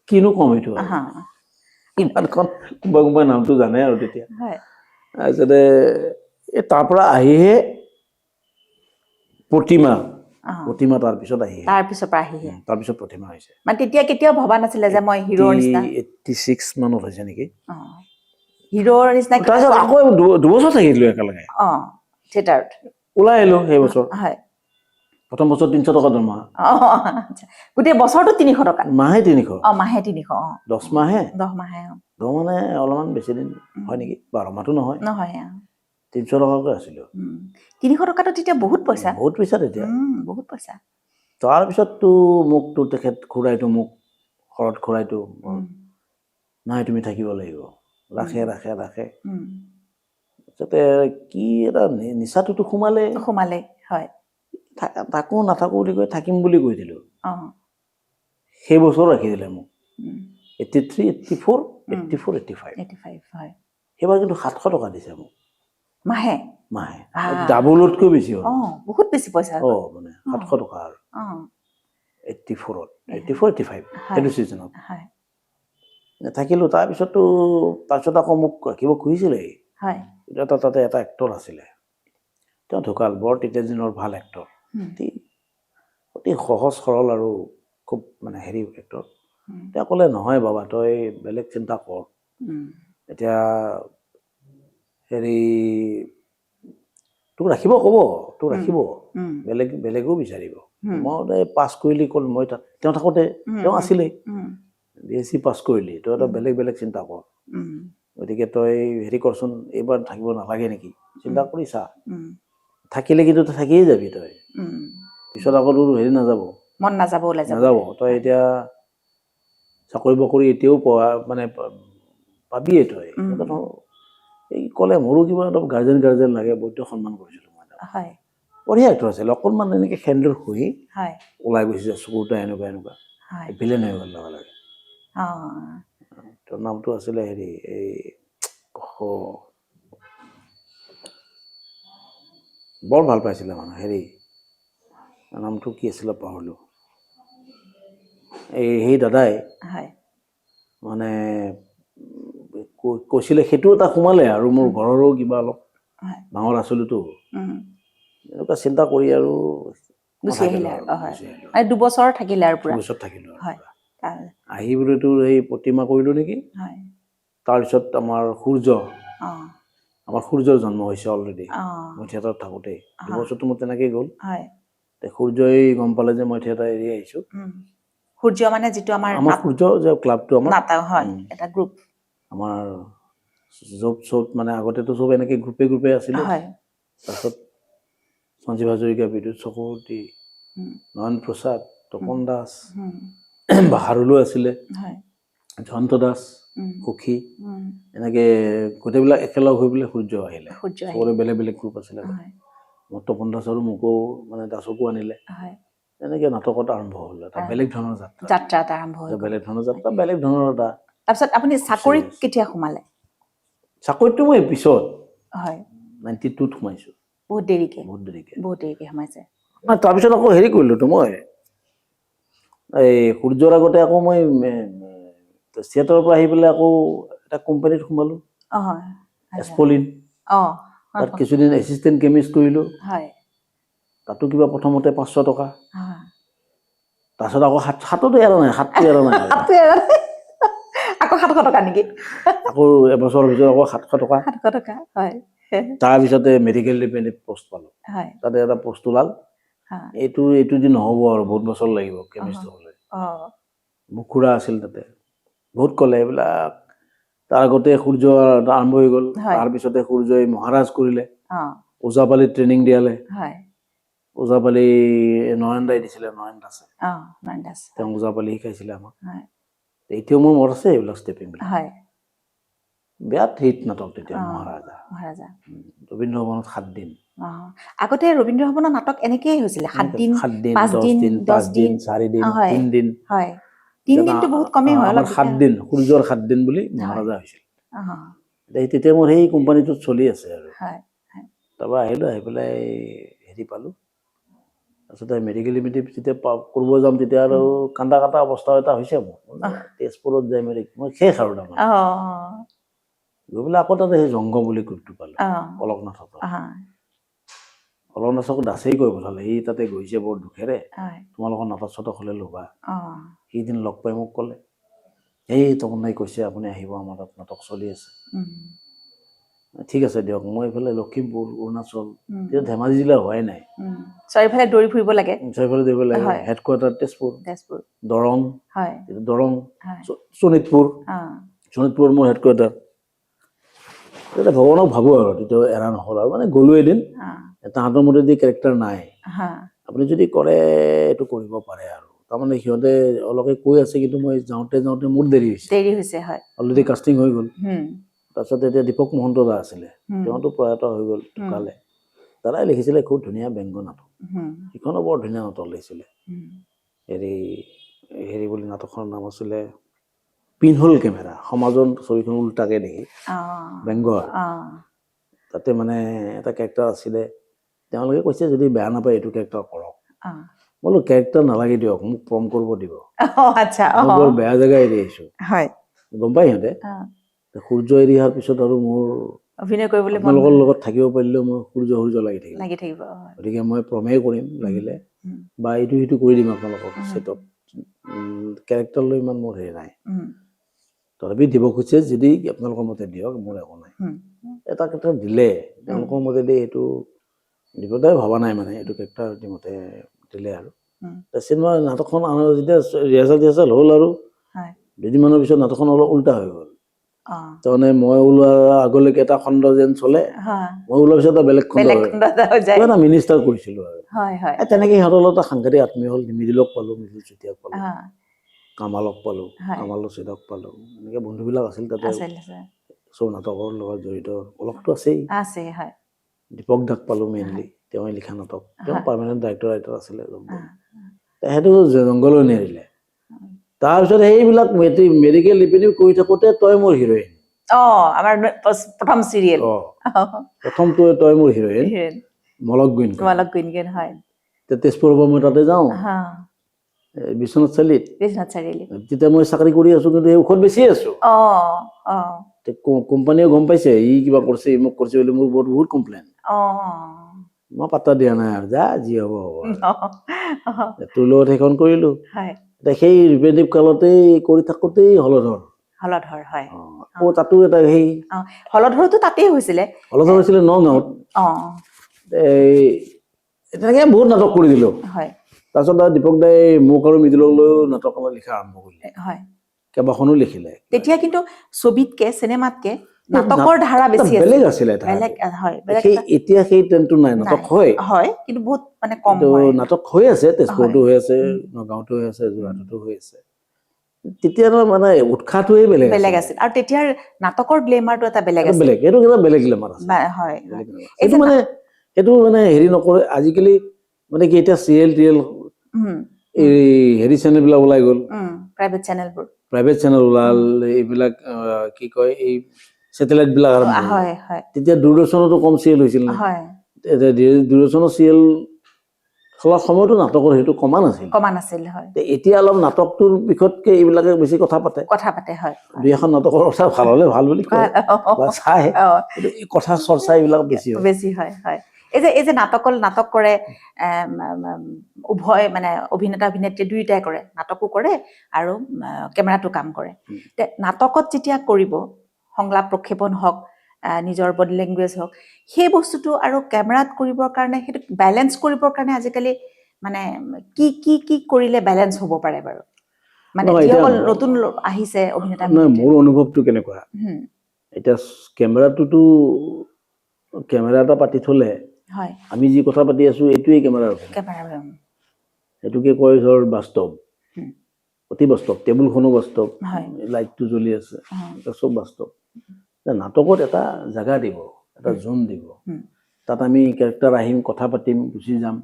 কিনো কম এইটো ইমানখন কোনোবাই নামটো জানে আৰু তেতিয়া তাৰপিছতে তাৰ পৰা আহিহে প্ৰতিমা তাৰপিছত প্ৰতিমা হৈছে মানে তেতিয়া কেতিয়াও ভবা নাছিলে যে মই হিৰোৰ নিচিনা 86 মানত হৈছে নেকি হিৰোৰ নিচিনা তাৰপিছত আকৌ 2 বছৰ থাকিলো একেলগে থিয়েটাৰত ওলাই আহিলো সেই বছৰ প্ৰথম বছৰ 300 টকা দৰমহা গোটেই বছৰটো 300 টকা মাহে 300 মাহে 300 10 মাহে 10 মাহে মানে অলপমান বেছি দিন হয় নেকি 12 মাহটো নহয় 300 টকাকৈ আছিলো 300 টকাটো তেতিয়া বহুত পইচা তেতিয়া বহুত পইচা তাৰপিছততো মোকতো তেখেত খুৰাইতো মোক ঘৰত খুৰাইতো নাই তুমি থাকিব লাগিব ৰাখে যাতে কি এটা নিচাটোতো সোমালে হয় তাকো নাথাকো বুলি কৈ থাকিম বুলি কৈ দিলো সেই বছৰ ৰাখি দিলে মোক 83 84 84 85 হয় সেইবাৰ কিন্তু 700 টকা দিছে মোক মাহে ডাবলতকৈ বেছি হ'ল বহুত বেছি পইচা মানে 700 টকা আৰু 84ত 84 85 সেইটো ছিজনত হয় থাকিলোঁ। তাৰপিছত আকৌ মোক ৰাখিব খুজিছিলে। হয় তাতে এটা এক্টৰ আছিলে, তেওঁ ঢুকাল। বৰ তেতিয়া দিনৰ ভাল এক্টৰ, অতি সহজ সৰল আৰু খুব মানে হেৰি এক্টৰ। তেওঁ ক'লে নহয় বাবা, তই বেলেগ চিন্তা কৰ। এতিয়া হেৰি তোক ৰাখিব ক'ব, তোক ৰাখিব, বেলেগো বিচাৰিব। মই পাছ কৰিলি ক'ল, মই তেওঁ থাকোঁতে তেওঁ আছিলেই। BSc পাছ কৰিলি, তই এটা বেলেগ চিন্তা কৰ। গতিকে তই হেৰি কৰচোন, এইবাৰ থাকিব নালাগে নেকি, চিন্তা কৰি চা। থাকিলে কিন্তু তই থাকিয়ে যাবি, তই পিছত আকৌ তোৰ হেৰি নাযাব, মন নাযাব। তই এতিয়া চাকৰি বাকৰি এতিয়াও মানে পাবিয়ে তই। এই ক'লে মোৰো কিবা অলপ গাৰ্জেন লাগে, বৈদ্য সন্মান কৰিছিলোঁ মই। বঢ়িয়া এক্টৰ আছিলে, অকণমান এনেকৈ সেন্দুৰ শুহি ওলাই গৈছে, চকুটা এনেকুৱা ভিলেন হৈ গ'ল লগে লগে। তোৰ নামটো আছিলে হেৰি, এই বৰ ভাল পাইছিলে মানে, হেৰি নামটো কি আছিলে পাহৰিলোঁ। সেই দাদাই মানে কৈছিলে, সেইটো এটা সোমালে আৰু মোৰ ঘৰৰো কিবা অলপ ডাঙৰ আছিলোতো, এনেকুৱা চিন্তা কৰি আৰু গুচি আহিলে। 2 বছৰ থাকিলে আৰু পুৰা। 2 বছৰ থাকিলোঁ। আহি বোলে তোৰ এই প্ৰতিমা কৰিলোঁ নেকি। তাৰপিছত আমাৰ সূৰ্যৰ জন্ম হৈছে অলৰেডি, মই থিয়েটাৰত থাকোঁতেই 2 বছৰটো মোৰ তেনেকেই গ'ল। সূৰ্যই গম পালে যে মই থিয়েটাৰ এৰি আহিছোঁ। সূৰ্য মানে যিটো আমাৰ সূৰ্য যে ক্লাবটো আমাৰ এটা গ্ৰুপ, আমাৰ চব মানে আগতেতো চব এনেকৈ গ্ৰুপে আছিলে। তাৰপিছত সঞ্জীৱ হাজৰিকা, বিদ্যুৎ চক্ৰৱৰ্তী, নয়ন প্ৰসাদ, তপন দাস, বাহাৰুলো আছিলে, জয়ন্ত দাস, সুখী, এনেকৈ গোটেইবিলাক একেলগ হৈ পেলাই সূৰ্য আহিলে। চবৰে বেলেগ গ্ৰুপ আছিলে। মই তপন দাসৰো মোকো মানে দাসকো আনিলে। এনেকৈ নাটকত আৰম্ভ হ'ল এটা বেলেগ ধৰণৰ যাত্ৰা এটা আৰম্ভ হ'ল। বেলেগ ধৰণৰ যাত্ৰা, বেলেগ ধৰণৰ এটা। তাৰপিছত আপুনি চাকৰিত কেতিয়া সোমালে? চাকৰিতটো মই পিছত 92ত সোমাইছোঁ। বহুত দেৰিকে সোমাইছে। তাৰপিছত আকৌ হেৰি কৰিলোঁতো মই, এই সূৰ্যৰ আগতে আকৌ মই থিয়েটাৰৰ পৰা আহি পেলাই আকৌ এটা কোম্পানীত সোমালোঁ, এছপলিন। তাত কিছুদিন এছিষ্টেণ্ট কেমিষ্ট কৰিলোঁ। তাতো কিবা প্ৰথমতে 500 টকা, তাৰপিছত আকৌ 7টো এৰা নাই, 7টো এৰা নাই। আকৌ 700 টকা নেকি? আকৌ এবছৰৰ পিছত আকৌ 700 টকা। তাৰপিছতে মেডিকেল ৰিপ্ৰেজেণ্টেটিভ পোষ্ট পালোঁ, তাতে এটা পোষ্ট ওলাল। এইটো দি নহ'ব আৰু বহুত বছৰ লাগিব কেমিষ্ট হ'বলৈ। মোৰ খুৰা আছিল তাতে, বহুত ক'লে এইবিলাক। তাৰ আগতে সূৰ্য আৰম্ভ হৈ গ'ল। তাৰপিছতে সূৰ্যই মহাৰাজ কৰিলে, ওজাপালিত ট্ৰেইনিং দিয়ালে। ওজাপালি নয়ন দাই দিছিলে, নয়ন দাসে। তেওঁ ওজাপালি শিকাইছিলে আমাক। এতিয়াও মোৰ মনত আছে এইবিলাক ষ্টেপিং বিলাক। বিৰাট হিট নাটক তেতিয়া মহাৰাজা। ৰবীন্দ্ৰ ভৱনত 7 দিন। আগতে ৰবীন্দ্ৰ ভৱনৰ নাটক এনেকেই হৈছিলে, 7 দিন, 7 দিন, 5 দিন, 10 দিন, 4 দিন, 3 দিন। 3 দিনটো বহুত কমেই হয়। আমাৰ 7 দিন, সূৰ্যৰ 7 দিন বুলি মহাৰাজা হৈছিল। তেতিয়া মোৰ সেই কোম্পানীটোত চলি আছে আৰু। তাৰপৰা আহিলোঁ, আহি পেলাই হেৰি পালোঁ। তাৰপিছতে মেডিকেল ৰিপ্ৰেজেণ্টেটিভ যেতিয়া কৰিব যাম, তেতিয়া আৰু কান্দা কাটা অৱস্থা এটা হৈছে মোৰ। তেজপুৰত যাই মই শেষ আৰু তাৰমানে। গৈ পেলাই আকৌ তাতে সেই জংগ বুলি গ্ৰুপটো পালোঁ, অলক নাথক দাসেই কৈ পঠালে, সি তাতে গৈছে বৰ দুখেৰে, তোমালোকৰ নাটক চাটক হ'লে ল'বা। সিদিন লগ পাই মোক ক'লে, এই তপন দাই কৈছে আপুনি আহিব, আমাৰ তাত নাটক চলি আছে। ঠিক আছে দিয়ক। মই এইফালে লখিমপুৰ, অৰুণাচল, ধেমাজি জিলা হোৱাই নাই। চাৰিওফালে দৌৰি ফুৰিব লাগে। হেডকোৱাৰ্টাৰ তেজপুৰ, দৰং, শোণিতপুৰ মোৰ হেডকোৱাৰ্টাৰ। তেতিয়া ভগৱানক ভাবোঁ আৰু তেতিয়া এৰা নহ'ল আৰু, মানে গ'লো এদিন, তাহাঁতৰ মতে যদি কেৰেক্টাৰ নাই, আপুনি যদি কৰে এইটো কৰিব পাৰে আৰু। তাৰমানে সিহঁতে অলপে কৈ আছে, কিন্তু মই যাওঁতে মোৰ দেৰি হৈছে। অলৰেডি কাষ্টিং হৈ গ'ল। তাৰপিছত এতিয়া দীপক মহন্ত দা আছিলে, তেওঁতো প্ৰয়াত হৈ গ'ল, ঢুকালে। দাদাই লিখিছিলে খুব ধুনীয়া ব্যংগ নাটক, সিখনো বৰ ধুনীয়া নাটক লিখিছিলে। হেৰি বুলি নাটকখনৰ নাম আছিলে পিনহ'ল কেমেৰা, সমাজৰ ছবিখন উল্টাকে দেখি ব্যংগ। তাতে মানে এটা কেৰেক্টাৰ আছিলে, তেওঁলোকে কৈছে যদি বেয়া নাপায় এইটো কেৰেক্টাৰ কৰক। বোলো কেৰেক্টাৰ নালাগে দিয়ক মোক প্ৰম কৰিব দিব আচ্ছা মই বৰ বেয়া জেগা এৰি আহিছো হয় গম পাই সিহঁতে সূৰ্য এৰি অহাৰ পিছত আৰু মোৰ অভিনয় কৰিবলৈ আপোনালোকৰ লগত থাকিব পাৰিলেও মই সূৰ্য লাগি থাকিব হয় গতিকে মই প্ৰমেই কৰিম লাগিলে বা এইটো সিটো কৰি দিম আপোনালোকক ছেটত কেৰেক্টাৰ লৈ ইমান মোৰ হেৰি নাই তথাপি দিব খুজিছে যদি আপোনালোকৰ মতে দিয়ক মোৰ একো নাই এটা কেৰেক্টাৰ দিলে তেওঁলোকৰ মতে দি এইটো দিবলৈ ভবা নাই মানে এইটো কেৰেক্টাৰ মতে দিলে আৰু চিনেমা নাটকখন যেতিয়া ৰিহাৰ্চেল হ'ল আৰু দুদিনমানৰ পিছত নাটকখন অলপ উল্টা হৈ গ'ল তাৰমানে মই ওলোৱাৰ আগলৈকে এটা খণ্ড যেন চলে মই ওলোৱাৰ পিছত এটা বেলেগ খণ্ড এটা মিনিষ্টাৰ কৰিছিলো আৰু তেনেকে সিহঁতৰ লগত সাংঘাতিক আত্মীয় হ'ল মৃদুলক পালো মৃদুল চুতীয়াক পালো কামালক পালো কামাল ৰচিদক পালো এনেকে বন্ধুবিলাক আছিল তাতে চব নাটকৰ লগত জড়িত অলপতো আছেই দীপক দাক পালো মেইনলি তেওঁ লিখা নাটক তেওঁ পাৰ্মানেণ্ট ডাইৰেক্টৰ আছিলে সেইটো জংঘলৈ নেৰিলে তাৰপিছত সেইবিলাক মেডিকেল ৰিপেয়াৰিং কৰি থাকোঁতে তই মোৰ হিৰইন আমাৰ প্ৰথম চিৰিয়েল প্ৰথমটো তই মোৰ হিৰইন মলক গুইনকেন হয় তেজপুৰৰ পৰা মই তাতে যাওঁ বিশ্বনাথ চাৰিআলিত তেতিয়া মই চাকৰি কৰি আছো কিন্তু এই ঔষধ বেছি আছো কোম্পানীয়ে গম পাইছে ই কিবা কৰিছে মোক কৰিছে বুলি মোৰ বহুত কমপ্লেইন মই পাত্তা দিয়া নাই আৰু যা যি হ'ব হ'ব তোৰ লগত সেইখন কৰিলো সেই ৰিপেটিভ কালতেই কৰি থাকোঁতেই হলধৰ হয় তাতো এটা সেই হলধৰটো তাতেই হৈছিলে নগাঁৱত তেনেকে বহুত নাটক কৰি দিলো তাৰপিছত দীপক দাই মোক আৰু মৃদুলক লৈও নাটক লিখা আৰম্ভ কৰিলে কেইবাখনো লিখিলে তেতিয়া কিন্তু ছবিতকে চিনেমাতকে নাটকৰ ধাৰা বেছি বেলেগ আছিলে এতিয়া সেই ট্ৰেণ্ডটো নাই নাটক হয় কিন্তু বহুত মানে কম নাটক হৈ আছে তেজপুৰতো হৈ আছে নগাঁৱতো হৈ আছে যোৰহাটতো হৈ আছে তেতিয়া মানে উৎসাহটোৱে বেলেগ আছিল আৰু তেতিয়াৰ নাটকৰ গ্লেমাৰটো এটা বেলেগ আছিল এইটো কিবা বেলেগ গ্লেমাৰ আছে এইটো মানে হেৰি নকৰে আজিকালি মানে কি এতিয়া চিৰিয়েল টিৰিয়েল এই হেৰি চেনেল বিলাক ওলাই গ'ল প্ৰাইভেট চেনেল ওলাল এইবিলাক কি কয় এই চেটেলাইট বিলাক তেতিয়া দূৰদৰ্শনতো কম চিৰিয়েল হৈছিল দূৰদৰ্শনৰ চিৰিয়েল চলাৰ সময়তো নাটকৰ সেইটো কমা নাছিল এতিয়া অলপ নাটকটোৰ বিষয়তকে এইবিলাকে বেছি কথা পাতে দুই এখন নাটকৰ কথা ভাল হলে ভাল বুলি কয় বা চাই কথা চৰ্চা এইবিলাক বেছি হয় এই যে নাটক কৰে উভয় মানে অভিনেতা অভিনেত্ৰী দুয়োটাই কৰে নাটকো কৰে আৰু কেমেৰাটো কাম কৰে নাটকত যেতিয়া কৰিব সংলাপ প্ৰক্ষেপণ হওক নিজৰ বডি লেংগুৱেজ হওক সেই বস্তুটো আৰু কেমেৰাত কৰিবৰ কাৰণে সেইটো বেলেঞ্চ কৰিবৰ কাৰণে আজিকালি মানে কি কি কি কৰিলে বেলেঞ্চ হ'ব পাৰে বাৰু মানে যিসকল নতুন আহিছে অভিনেতা মোৰ অনুভৱটো কেনেকুৱা এতিয়া কেমেৰা এটা পাতি থলে আমি যি কথা পাতি আছো এইটোৱেই কেমেৰাৰ সেইটোকে কয় ধৰ বাস্তৱ অতি বাস্তৱ টেবুলখনো বাস্তৱ লাইটটো জ্বলি আছে চব বাস্তৱ নাটকত এটা জাগা দিব এটা জোন দিব তাত আমি কেৰেক্টাৰ আহিম কথা পাতিম গুচি যাম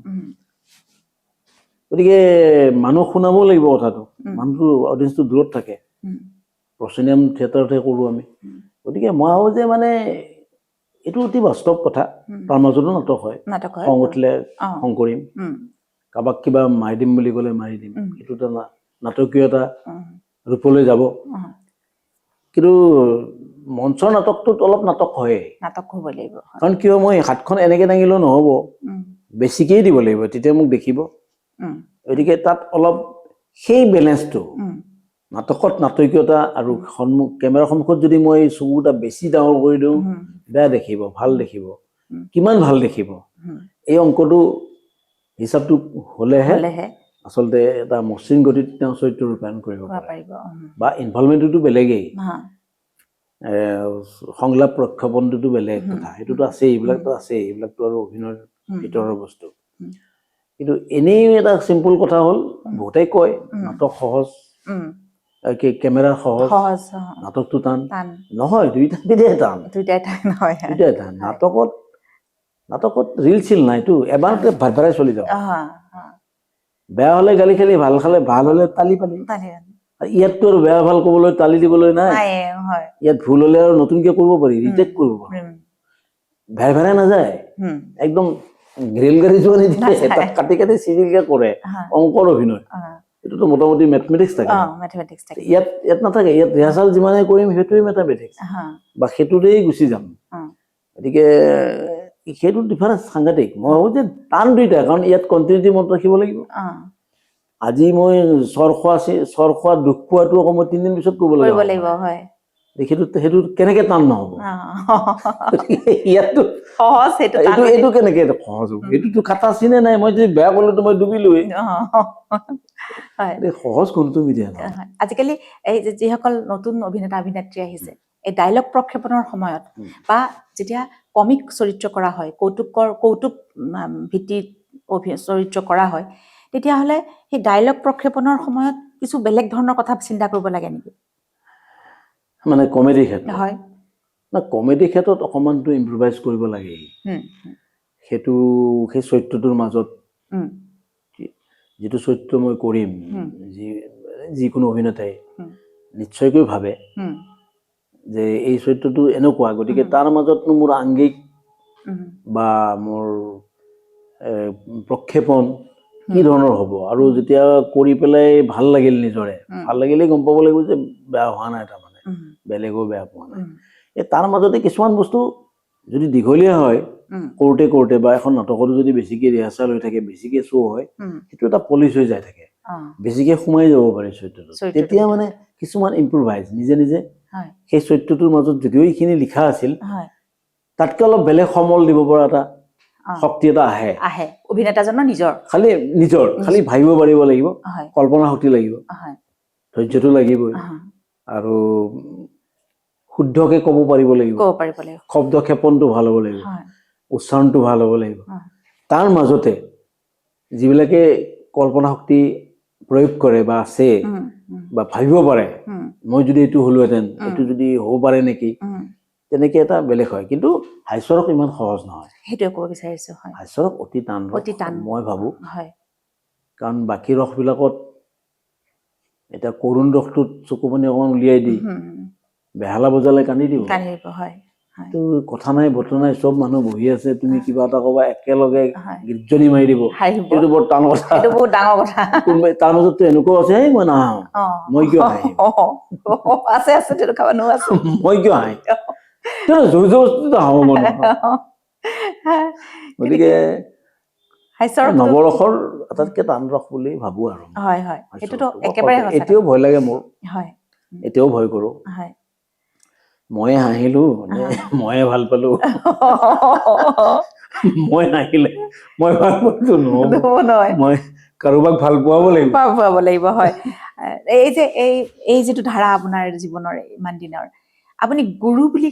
গতিকে মানুহ শুনাব লাগিব কথাটো মানুহটো অডিয়েন্সটো দূৰত থাকে প্ৰচেনিয়াম থিয়েটাৰতহে কৰোঁ আমি গতিকে মই ভাবোঁ যে মানে এইটো অতি বাস্তৱ কথা তাৰ মাজতো নাটক হয় খং উঠিলে খং কৰিম কাৰোবাক কিবা মাৰি দিম বুলি ক'লে মাৰি দিম এইটো এটা নাটকীয়তা ৰূপলৈ যাব কিন্তু মঞ্চৰ নাটকটোত অলপ নাটক হয়েই নাটক হ'ব লাগিব কাৰণ কিয় মই হাতখন এনেকে দাঙিলেও নহ'ব বেছিকেই দিব লাগিব তেতিয়া মোক দেখিব গতিকে তাত অলপ সেই বেলেঞ্চটো নাটকত নাটকীয়তা আৰু কেমেৰাৰ সন্মুখত যদি মই চকুটা বেছি ডাঙৰ কৰি দিওঁ বেয়া দেখিব ভাল দেখিব কিমান ভাল দেখিব এই অংকটো হিচাপটো হ'লেহে আচলতে এটা মসৃণ গতিত তেওঁ চৰিত্ৰ ৰূপায়ণ কৰিব পাৰিব বা ইনভলভমেণ্টটো বেলেগেই সংলাপ প্ৰক্ষেপণটোতো বেলেগ কথা সেইটোতো আছেই এইবিলাকতো আছেই এইবিলাকতো আৰু অভিনয়ৰ ভিতৰৰ বস্তু কিন্তু এনেই এটা চিম্পল কথা হ'ল বহুতেই কয় নাটক সহজ কেমেৰা সহজ নাটকটো টান নহয় দুইটাই টান নাটকত ৰিল চিল নাইতো এবাৰতে ভাত ভৰাই চলি যাওঁ বেয়া হলে গালি খালি ভাল খালে ভাল হলে তালি পালি ইয়াততো আৰু বেয়া ভাল ক'বলৈ তালি দিবলৈ নাই ইয়াত ভুল হলে আৰু নতুনকে কৰিব পাৰি ৰিটেক কৰিব পাৰি ভেৰ ভেৰাই নাযায় একদম ৰেলগাড়ী যোৱা নিদিয়ে, তাত কাটি কাটি চিৰিয়েলকে কৰে অংকৰ অভিনয়। এইটোতো মোটামুটি মেথমেটিক্স থাকে, ইয়াত নাথাকে। ইয়াত ৰিহাৰ্চেল যিমানে কৰিম সেইটোৱে মেথমেটিক্স বা সেইটোতেই গুচি যাম। গতিকে সেইটো ডিফাৰেঞ্চ সাংঘাতিক। মই ভাবো যে টান দুইটা, কাৰণ ইয়াত কণ্টিনিউটি মনত ৰাখিব লাগিব। আজি মই চৰ খোৱা দুখ পোৱাটো আকৌ মই 3 দিন পিছত কৰিব লাগিব। সেইটো কেনেকে টান নহ'ব? ইয়াতো সহজ, এইটো কেনেকে সহজ হ'ব? এইটোতো কাটা চিনে নাই, মই যদি বেয়া ক'লোতো মই ডুবিলোৱেই। সহজ কোনটো মিডিয়া নহয়। আজিকালি এই যিসকল নতুন অভিনেতা অভিনেত্ৰী আহিছে, এই ডাইলগ প্ৰক্ষেপণৰ সময়ত বা যেতিয়া কমিক চৰিত্ৰ কৰা হয়, কৌতুক ভিত্তিত চৰিত্ৰ কৰা হয়, তেতিয়াহ'লে সেই ডাইলগ প্ৰক্ষেপণৰ সময়ত কিছু বেলেগ ধৰণৰ কথা চিন্তা কৰিব লাগে নেকি? মানে কমেডি ক্ষেত্ৰত? হয় না, কমেডি ক্ষেত্ৰত অকণমানটো ইম্প্ৰভাইজ কৰিব লাগে। সেইটো সেই চৰিত্ৰটোৰ মাজত যিটো চৰিত্ৰ মই কৰিম, যিকোনো অভিনেতাই নিশ্চয়কৈ ভাবে যে এই চৰিত্ৰটো এনেকুৱা, গতিকে তাৰ মাজতনো মোৰ আংগিক বা মোৰ প্ৰক্ষেপণ কি ধৰণৰ হ'ব। আৰু যেতিয়া কৰি পেলাই ভাল লাগিল, নিজৰে ভাল লাগিলেই গম পাব লাগিব যে বেয়া হোৱা নাই, তাৰমানে বেলেগো বেয়া পোৱা নাই। এই তাৰ মাজতে কিছুমান বস্তু যদি দীঘলীয়া হয়, কৰোঁতে বা এখন নাটকতো যদি বেছিকে ৰিহাৰ্চেল হৈ থাকে, বেছিকে শ্ব' হয়, সেইটো এটা পলিচ হৈ যায় থাকে, বেছিকে সোমাই যাব পাৰে চৰিত্ৰটো। তেতিয়া মানে কিছুমান ইম্প্ৰভাইজ নিজে নিজে সেই চৰিত্ৰটোৰ মাজত যদিও এইখিনি লিখা আছিল, তাতকে অলপ বেলেগ সমল দিব পৰা এটা শক্তি এটা আহে অভিনেতাজনৰ খালি ভাবিব পাৰিব লাগিব, কল্পনা শক্তি লাগিব, ধৈৰ্যটো লাগিবই, আৰু শুদ্ধকে ক'ব পাৰিব লাগিব, শব্দ ক্ষেপনটো ভাল হ'ব লাগিব, উচ্চাৰণটো ভাল হ'ব লাগিব। তাৰ মাজতে যিবিলাকে কল্পনা শক্তি প্ৰয়োগ কৰে বা আছে বা ভাবিব পাৰে, মই যদি এইটো হ'লোহেঁতেন, এইটো যদি হ'ব পাৰে নেকি, তেনেকে এটা বেলেগ হয়। কিন্তু হাস্যৰস ইমান সহজ নহয়, সেইটোৱে ক'ব বিচাৰিছো। হাস্যৰস অতি টান মই ভাবো, কাৰণ বাকী ৰসবিলাকত এতিয়া কৰুণ ৰসটোত চকুপানী অকণমান উলিয়াই দি বেহালা বজালে কান্দি দিব। তো কথা নাই বতৰা নাই, চব মানুহ বহি আছে, তুমি কিবা এটা ক'বা, একেলগে গীৰ্জনি মাৰি দিব, সেইটো বৰ টান কথা, বহুত ডাঙৰ কথা। কোনোবাই তাৰ মাজতো এনেকুৱাও আছে, মই নাহাওঁ, মই কিয় হাঁহিম, মই কিয় হাঁহিম, জোৰ জবৰদস্তিটো হাঁহো মই নহয়। গতিকে নৱৰসৰ আটাইতকৈ টান ৰস বুলি ভাবো আৰু। এতিয়াও ভয় লাগে মোৰ, এতিয়াও ভয় কৰো, ময়ে হাঁহিলো নে ময়ে ভাল পালো, মই হাঁহিলে মই ভাল পালো নহ'ব, মই কাৰোবাক ভাল পোৱাব লাগিব। হয়, এই যিটো ধাৰা আপোনাৰ জীৱনৰ ইমান দিনৰ, আপুনি গুৰু বুলি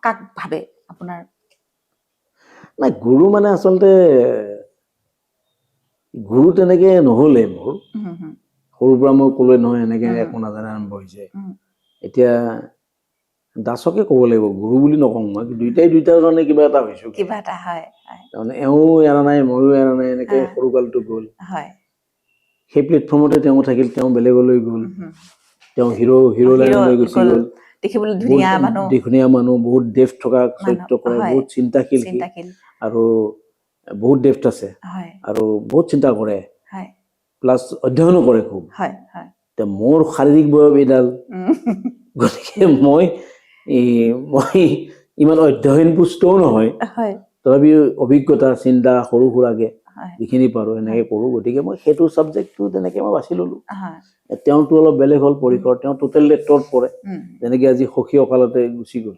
কাক ভাবে আপোনাৰ? নাই, গুৰু মানে আচলতে গুৰু তেনেকে নহলে মোৰ। সৰুৰ পৰা মই ক'লোৱে নহয়, এনেকে একো নাজানে আৰম্ভ হৈছে। এতিয়া দাসকে ক'ব লাগিব, গুৰু বুলি নকওঁ মই, দুইটাৰ কাৰণে কিবা এটা হৈছো, তাৰমানে এওঁ এৰা নাই, ময়ো এৰা নাই, এনেকে সৰুকালটো গ'ল। সেই প্লেটফৰ্মতে তেওঁ থাকিল, তেওঁ বেলেগলৈ গ'ল, তেওঁ হিৰো লাইনলৈ গুচি গ'ল, ধুনীয়া মানুহ, বহুত ডেপ্থ থকা চৰিত্ৰ কৰে, বহুত চিন্তাশীল, আৰু বহুত ডেপ্থ আছে, আৰু বহুত চিন্তা কৰে, প্লাছ অধ্যয়নো কৰে খুব। এতিয়া মোৰ শাৰীৰিক বয়স এইডাল, গতিকে মই ইমান অধ্যয়ন পুষ্টও নহয়, তথাপিও অভিজ্ঞতা, চিন্তা সৰু সুৰাকে যিখিনি পাৰো এনেকে কৰো। গতিকে মই সেইটো ছাবজেক্টটো তেনেকে মই বাছি ললো। তেওঁতো অলপ বেলেগ হ'ল পৰিসৰ, তেওঁ টোটেল এক্টৰত পৰে, যেনেকে আজি সখী অকালতে গুচি গ'ল,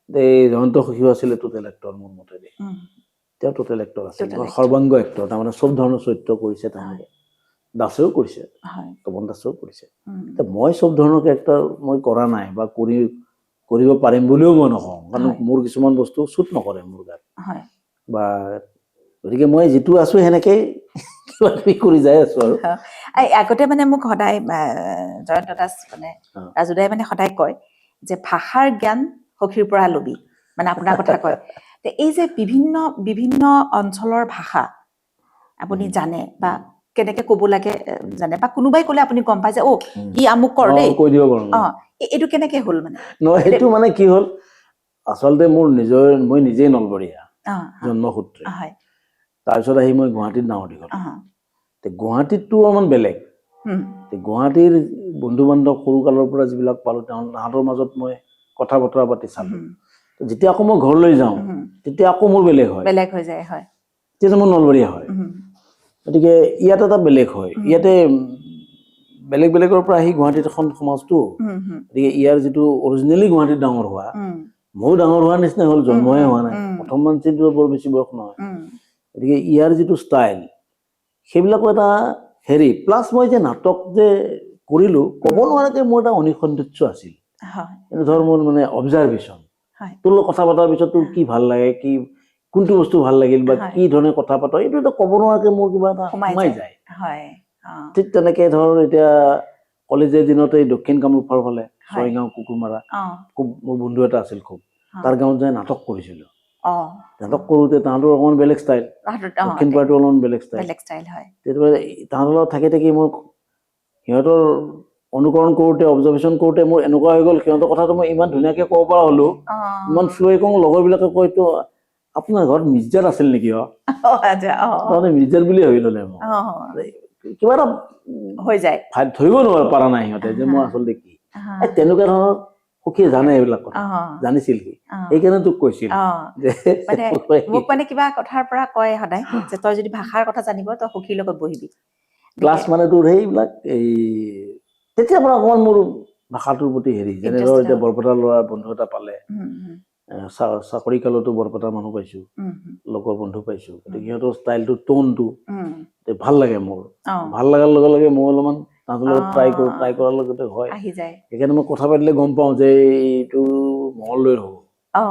এই জয়ন্ত সখীও আছিলে টোটেল এক্টৰ মোৰ মতেদি। তেওঁ টোটেল এক্টৰ আছিল, সৰ্বাংগ এক্টৰ, তাৰমানে চব ধৰণৰ চৰিত্ৰ কৰিছে তেওঁলোকে। দাসেও কৰিছে, তপন দাসেও কৰিছে। মই চব ধৰণৰ কেৰেক্টাৰ মই কৰা নাই, বা কৰিব পাৰিম বুলিও মই নকওঁ, কাৰণ মোৰ কিছুমান বস্তু চুট নকৰে মোৰ গাত, বা গতিকে মই যিটো আছো সেনেকেই কিবা কিবি কৰি যাই আছো। আৰু আগতে মানে মোক সদায় জয়ন্ত দাস মানে ৰাজুদাই মানে সদায় কয় যে ভাষাৰ জ্ঞান সখীৰ পৰা লবি, মানে আপোনাৰ কথা কয়। এই যে বিভিন্ন অঞ্চলৰ ভাষা আপুনি জানে, বা কেনেকে ক'ব লাগে জানে, বা কোনোবাই ক'লে আপুনি গম পাই যে ই আমুক কৰ দেই, কৈ দিব পাৰো। এইটো কেনেকে হ'ল মানে? নহয়, সেইটো মানে কি হ'ল, আচলতে মই নিজেই নলবৰীয়া জন্মসূত্ৰে, তাৰপিছত আহি মই গুৱাহাটীত ডাঙৰ দীঘল গুৱাহাটীততো অকণমান বেলেগ গুৱাহাটীৰ বন্ধু বান্ধৱ সৰু কালৰ পৰা যিবিলাক পালোঁ তাহাঁতৰ মাজত মই কথা বতৰা পাতি চালোঁ যেতিয়া আকৌ মই ঘৰলৈ যাওঁ তেতিয়া আকৌ মোৰ বেলেগ হৈ যায় তেতিয়া মোৰ নলবৰীয়া হয় গতিকে ইয়াত এটা বেলেগ হয় ইয়াতে বেলেগ বেলেগৰ পৰা আহি গুৱাহাটীত এখন সমাজটো গতিকে ইয়াৰ যিটো অৰিজিনেলি গুৱাহাটীত ডাঙৰ হোৱা ময়ো ডাঙৰ হোৱাৰ নিচিনা হ'ল জন্মহে হোৱা নাই প্ৰথম মানচিটো বৰ বেছি বয়স নহয় গতিকে ইয়াৰ যিটো ষ্টাইল সেইবিলাকো এটা হেৰি প্লাছ মই যে নাটক যে কৰিলোঁ ক'ব নোৱাৰাকৈ মোৰ এটা অনিসন্ধিৎস আছিল ধৰ মোৰ মানে অবজাৰভেশ্যন তোৰ লগত কথা পতাৰ পিছত তোৰ কি ভাল লাগে কি কোনটো বস্তু ভাল লাগিল বা কি ধৰণে কথা পাত এইটো এটা ক'ব নোৱাৰাকৈ মোৰ কিবা এটা সোমাই যায় ঠিক তেনেকৈ ধৰ এতিয়া কলেজীয়া দিনত এই দক্ষিণ কামৰূপৰ ফালে ছয়গাঁও কুকুৰমাৰা খুব মোৰ বন্ধু এটা আছিল খুব তাৰ গাঁৱত যাই নাটক কৰিছিলোঁ নাটক কৰোঁতে তাহাঁতৰ অকণমান বেলেগ ষ্টাইল দক্ষিণ পাৰটো অলপমান বেলেগ ষ্টাইল তেতিয়া তাহাঁতৰ লগত থাকি থাকি মোৰ সিহঁতৰ অনুকৰণ কৰোঁতে অবজাৰ্ভেশ্যন কৰোঁতে মোৰ এনেকুৱা হৈ গ'ল সিহঁতৰ কথাটো মই ইমান ধুনীয়াকৈ ক'ব পৰা হ'লোঁ ইমান ফ্ল'ৱে কওঁ লগৰবিলাকে কয়তো আপোনাৰ ঘৰত মিৰ্জাৰ আছিল নেকি তহঁতে মিৰ্জাৰ বুলি ভাবি ল'লে মোক কিবা এটা হৈ যায় ধৰিব পৰা নাই সিহঁতে যে মই আচলতে কি তেনেকুৱা ধৰণৰ সুখী জানে এইবিলাক কথা জানিছিল কি সেইকাৰণে তোক কৈছিল মোক মানে কিবা কথাৰ পৰা কয় সদায় যে তই যদি ভাষাৰ কথা জানিব তই সুখীৰ লগত বহিবি ক্লাছ মানে তোৰ সেইবিলাক এই তেতিয়াৰ পৰা অকণমান মোৰ ভাষাটোৰ প্ৰতি হেৰি যেনে ধৰ এতিয়া বৰপেটাৰ ল'ৰা বন্ধু এটা পালে চাকৰি কালতো বৰপেটাৰ মানুহ পাইছোঁ লগৰ বন্ধু পাইছোঁ গতিকে সিহঁতৰ ষ্টাইলটো টোনটো ভাল লাগে মোৰ ভাল লগাৰ লগে লগে মই অলপমান তাহাঁতৰ লগত ট্ৰাই কৰাৰ লগতে হয় সেইকাৰণে মই কথা পাতিলে গম পাওঁ যে এইটো মঙলদৈৰ হ'ব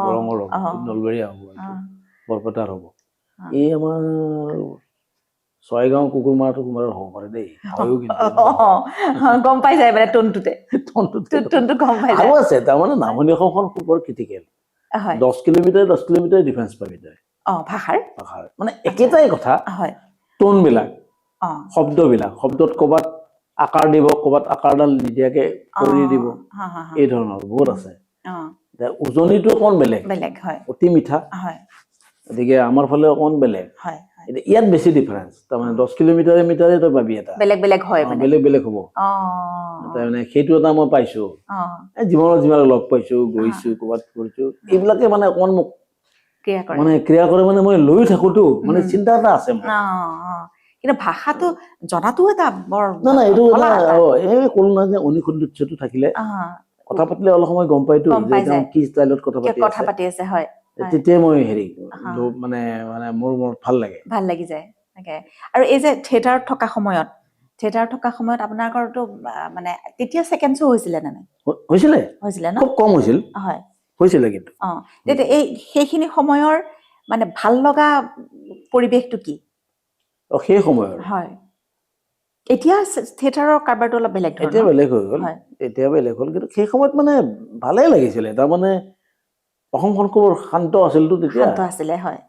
দৰঙৰ হ'ব নলবৰীয়া হ'ব বৰপেটাৰ হ'ব এই আমাৰ ছয়গাঁও কুকুৰমাৰাটো কুমাৰৰ হ'ব পাৰে দেই হয়ো কিন্তু গম পাই যায় মানে টোনটোতে আৰু আছে তাৰমানে নামনি অসমখন খুব বৰ ক্ৰিটিকেল 10 কিলোমিটাৰ ডিফাৰেঞ্চ পাবি তই ভাষাৰ মানে একেটাই কথা টোনবিলাক শব্দত ক'ৰবাত আকাৰ দিব ক'ৰবাত আকাৰডাল নিদিয়াকে কৰি দিব এই ধৰণৰ বহুত আছে উজনিটো অকণমান বেলেগ অতি মিঠা গতিকে আমাৰ ফালে অকণমান বেলেগ ইয়াত বেছি ডিফাৰেঞ্চ তাৰমানে 10 কিলোমিটাৰে তই পাবি এটা বেলেগ বেলেগ হ'ব তাৰমানে সেইটো এটা মই পাইছোঁ জীৱনত যিমান লগ পাইছোঁ গৈছোঁ ক'ৰবাত কৰিছোঁ এইবিলাকে মানে অকণমান মোক ক্ৰিয়া কৰে মানে মই লৈও থাকোঁতো মানে চিন্তা এটা আছে মোৰ কিন্তু ভাষাটো জনাটো এটা বৰ নাই এইটো এই ক'লো নহয় যে অনিসন্ধিৎসটো থাকিলে কথা পাতিলে অলপ সময় গম পাইতো যে কি ষ্টাইলত কথা পাতি আছে হয় তেতিয়াই মই হেৰি মানে মোৰ ভাল লাগি যায় আৰু এই যে থিয়েটাৰত থকা সময়ত আপোনাৰ ঘৰতো মানে তেতিয়া ছেকেণ্ড শ্ব' হৈছিলে নে নাই হৈছিলে ন খুব কম হৈছিলে কিন্তু তেতিয়া এই সেইখিনি সময়ৰ মানে ভাল লগা পৰিৱেশটো কি সেই সময়ৰ হয় এতিয়া থিয়েটাৰৰ কাৰবাৰটো অলপ বেলেগ এতিয়া বেলেগ হৈ গ'ল এতিয়া বেলেগ হ'ল কিন্তু সেই সময়ত মানে ভালেই লাগিছিলে তাৰমানে অসমখন খুব শান্ত আছিলতো তেতিয়া শান্ত আছিলে হয়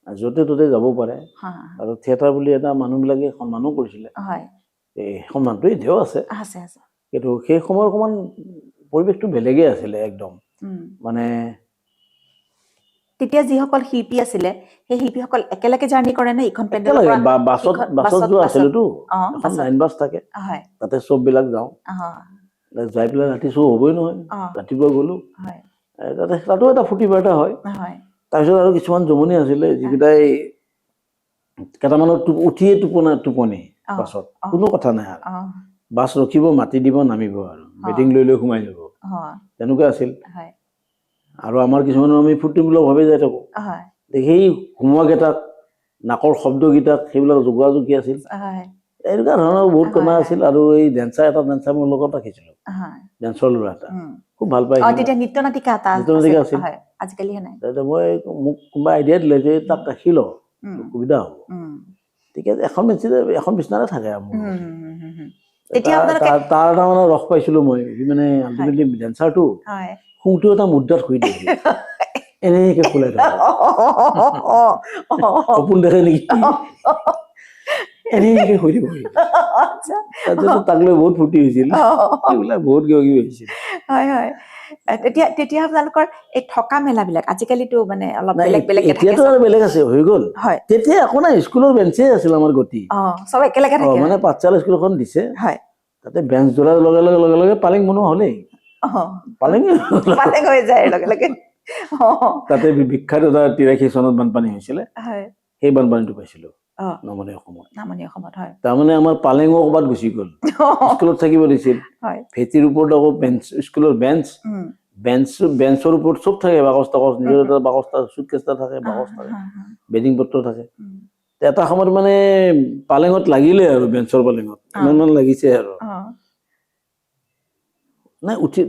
য'তে ত'তে যাব পাৰে আৰু থিয়েটাৰ বুলি এটা মানুহবিলাকে সন্মানো কৰিছিলে এই সন্মানটো এতিয়াও আছে কিন্তু সেই সময়ৰ অকণমান পৰিৱেশটো বেলেগেই আছিলে একদম মানে তেতিয়া যিসকল শিল্পী আছিলে সেই শিল্পীসকল একেলগে জাৰ্ণি কৰে নে ইখন পেণ্ডেলৰ পৰা বাছত যোৱা আছিলেতো এখন লাইন বাছ থাকে তাতে চববিলাক যাওঁ যাই পেলাই ৰাতি শ্ব' হ'বই নহয় ৰাতিপুৱা গ'লো তাতো এটা ফূৰ্তি বাৰ্তা হয় তাৰপিছত আৰু কিছুমান জমনি আছিলে যিকেইটাই কেইটামানত উঠিয়ে টোপনি বাছত কোনো কথা নাই আৰু বাছ ৰখিব মাতি দিব নামিব আৰু বেটিং লৈ সোমাই যাব তেনেকুৱা আছিল আৰু আমাৰ কিছুমানৰ আমি ফূৰ্তিমূলকভাৱে যাই থাকোঁ সেই সোমোৱাকেইটাক নাকৰ শব্দকেইটাক সেইবিলাক যোগাযোগী আছিল এনেকুৱা ধৰণৰ বহুত কথা আছিল আৰু এই ডেন্সাৰ মোৰ লগত ৰাখিছিলোঁ ডেন্সৰ ল'ৰা এটা খুব ভাল পাই নৃত্য নাটিকা আছিল আজিকালিহে নাই মই মোক কোনোবা আইডিয়া দিলে যে তাক ৰাখি ল সুবিধা হ'ব ঠিক আছে এখন বিচনাতে থাকে আৰু তাৰ তাৰমানে ৰস পাইছিলোঁ মই মানে আল্টিমেটলি ডেন্সাৰটো শুওঁতে এটা মুদ্ৰাত শুই দিয়ে এনেকে ফুলাই থাকে সপোন দেখে নেকি এনেকে শুই দিব তাৰপিছত তাক লৈ বহুত ফূৰ্তি হৈছিল এইবিলাক বহুত কিবা কিবি হৈছিল তেতিয়া তেতিয়া আপোনালোকৰ এই থকা মেলাবিলাক আজিকালিতো মানে অলপ নাই, বেলেগ বেলেগকে থাকে এতিয়াতো আৰু বেলেগ আছে হৈ গ'ল হয় তেতিয়া একো নাই স্কুলৰ বেঞ্চে আছিল আমাৰ গতি চব একেলগে থাকে মানে পাঠশালা স্কুলখন দিছে হয় তাতে বেঞ্চ যোৰাৰ লগে লগে লগে লগে পালেং বনোৱা হ'লেই পালেং পালেং হৈ যায় লগে লগে তাতে বিখ্যাত এটা 83 চনত বানপানী হৈছিলে হয় সেই বানপানীটো পাইছিলো নামনি অসমত হয় তাৰমানে আমাৰ পালেঙো ক'ৰবাত গুচি গ'ল স্কুলত থাকিব দিছিল ভেটিৰ ওপৰত আকৌ বেঞ্চ স্কুলৰ বেঞ্চৰ ওপৰত চব থাকে বাকচ টাকচ নিজৰ এটা বাকচ চুটকেছ এটা থাকে বাকচ থাকে বেডিং পত্ৰ থাকে এটা সময়ত মানে পালেঙত লাগিলে আৰু বেঞ্চৰ পালেঙত ইমান লাগিছে আৰু নাই উঠি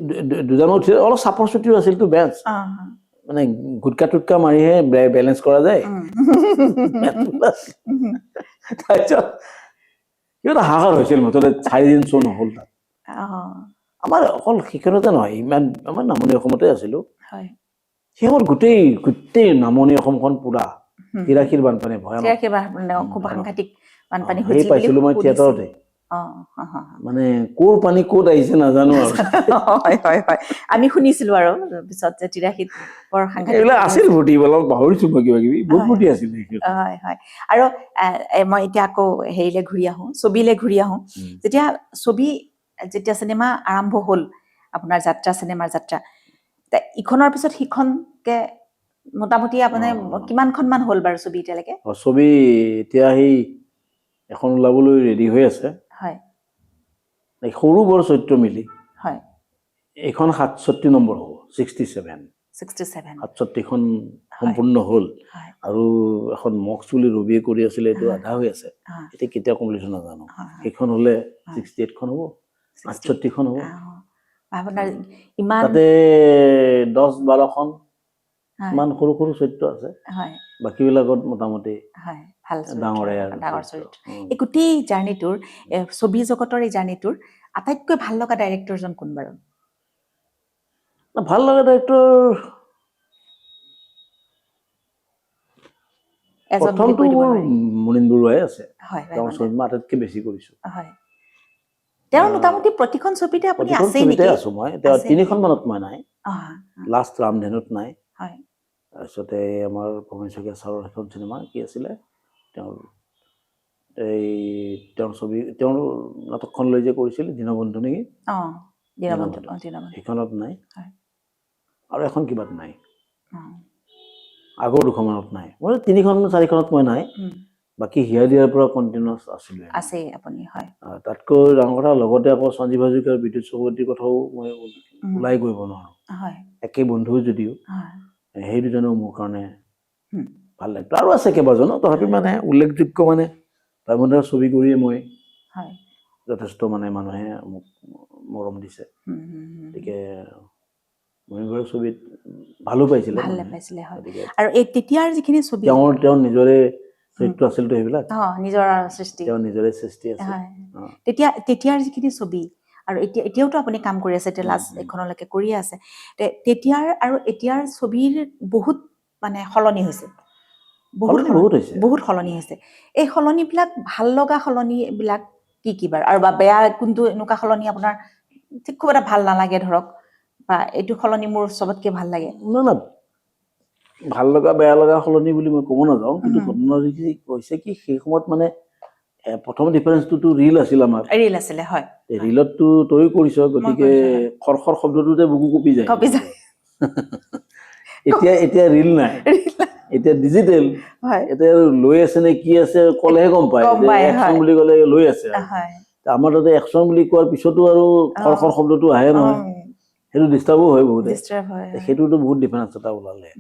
দুজনৰ উঠি অলপ চাপৰ চুটিও আছিলতো বেঞ্চ মানে গুটকা টুটকা মাৰিহে বেলেঞ্চ কৰা যায় তাৰপিছত কিবা হাহাকাৰ হৈছিল মুঠতে 4 দিন চোন নহ'ল তাত আমাৰ অকল সেইখনতে নহয় ইমান আমাৰ নামনি অসমতে আছিলো সেই সময়ত গোটেই নামনি অসমখন পুৰা 83 বানপানী ভয়ানক খুব সাংঘাতিক বানপানী সেই পাইছিলো মই থিয়েটাৰতে মানে ক'ৰ পানী ক'ত আহিছে নাজানো আৰু হয় হয় হয় আমি শুনিছিলো আৰু পিছত যে 83 বৰ সাংঘাতিক এইবিলাক আছিল ফূৰ্তি অলপ পাহৰিছো মই কিবা কিবি বহুত ফূৰ্তি আছিল হয় হয় আৰু মই এতিয়া আকৌ হেৰিলে ঘূৰি আহো ছবিলে ঘূৰি আহো যেতিয়া চিনেমা আৰম্ভ হ'ল আপোনাৰ চিনেমাৰ যাত্ৰা ইখনৰ পিছত সিখনকে মোটামুটি আপোনাৰ কিমানখনমান হ'ল বাৰু ছবি এতিয়ালৈকে ছবি এতিয়া সেই এখন ওলাবলৈ ৰেডি হৈ আছে হয় সৰু বৰ চৰিত্ৰ মিলি হয় এইখন 67 নম্বৰ হ'ব 67 খন সম্পূৰ্ণ হ'ল আৰু এখন মক্স বুলি ৰবিয়ে কৰি আছিলে এইটো আধা হৈ আছে এতিয়া কেতিয়া কমপ্লিট নাজানো সেইখন হ'লে 68 খন হ'ব 68 খন হ'ব আপোনাৰ ইমান তাতে 10-12খন ইমান সৰু সৰু চৰিত্ৰ আছে বাকীবিলাকত মোটামুটি ভাল ডাঙৰ চৰিত্ৰ এই গোটেই জাৰ্ণিটোৰ ছবি জগতৰ এই জাৰ্ণিটোৰ আটাইতকৈ ভাল লগা ডাইৰেক্টৰজন কোন বাৰু ভাল লগা ডাইৰেক্টৰ প্ৰথমটো মুনীন বৰুৱাই আছে তেওঁৰ ছবি মই আটাইতকৈ বেছি কৰিছো তেওঁৰ মোটামুটি প্ৰতিখন ছবিতে আপুনি আছে নেকি আছো মই তেওঁ 3খন মানত মই নাই লাষ্ট ৰামধেনুত নাই তাৰপিছতে আমাৰ ভূপেন শইকীয়া ছাৰৰ এখন চিনেমা কি আছিলে তেওঁৰ ছবি তেওঁৰ নাটকখন লৈ যে কৰিছিল দীনবন্ধু নেকি সেইখনত নাই আৰু এখন কিবাত নাই আগৰ 2খনত নাই মই 3খন-4খনত মই নাই বাকী হিয়া দিয়াৰ পৰা কণ্টিনিউৱাছ আছিলে আছে আপুনি হয় তাতকৈ ডাঙৰ কথা লগতে আকৌ সঞ্জীৱ হাজৰিকা আৰু বিদ্যুৎ চক্ৰৱৰ্তীৰ কথাও মই ওলাই কৰিব নোৱাৰো একে বন্ধু যদিও সেই দুজনেও মোৰ কাৰণে ভাল লাগে আৰু আছে কেইবাজনো তথাপি মানে উল্লেখযোগ্য মানে ভাইমন্দাৰ ছবি কৰিয়ে মই যথেষ্ট মানে মানুহে মোক মৰম দিছে গতিকে মহিবৰৰ ছবিত ভালো পাইছিলে আৰু এই তেতিয়াৰ যিখিনি ছবি তেওঁৰ নিজৰে চৰিত্ৰ আছিলতো সেইবিলাক নিজৰ সৃষ্টি তেওঁৰ নিজৰে সৃষ্টি আছে তেতিয়াৰ যিখিনি ছবি আৰু এতিয়াওতো আপুনি কাম কৰি আছে এতিয়া লাষ্ট এখনলৈকে কৰিয়ে আছে তেতিয়াৰ আৰু এতিয়াৰ ছবিৰ বহুত মানে সলনি হৈছে বহুত সলনি হৈছে এই সলনিবিলাক ভাল লগা সলনিবিলাক কি বাৰু আৰু বা বেয়া কোনটো এনেকুৱা সলনি আপোনাৰ ঠিক খুব এটা ভাল নালাগে ধৰক বা এইটো সলনি মোৰ চবতকে ভাল লাগে না ভাল লগা বেয়া লগা সলনি বুলি মই ক'ব নাযাওঁ কিন্তু ঘটনা হৈছে কি সেই সময়ত মানে প্ৰথম ডিফাৰেন্সটো ৰিল আছিল আমাৰ ৰিল আছিলে হয় ৰিলতটো তয়ো কৰিছ গতিকে খৰখৰ শব্দটোতে বুকু কপি যায় এতিয়া ৰিল নাই এতিয়া ডিজিটেল এতিয়া লৈ আছে নে কি আছে ক'লেহে গম পায় একচন বুলি ক'লে লৈ আছে আমাৰ তাতে একচন বুলি কোৱাৰ পিছতো আৰু খৰখৰ শব্দটো আহে নহয় সেইটো ডিষ্টাৰ্বো হয় বহুতে সেইটোতো বহুত ডিফাৰেন্স এটা ওলালে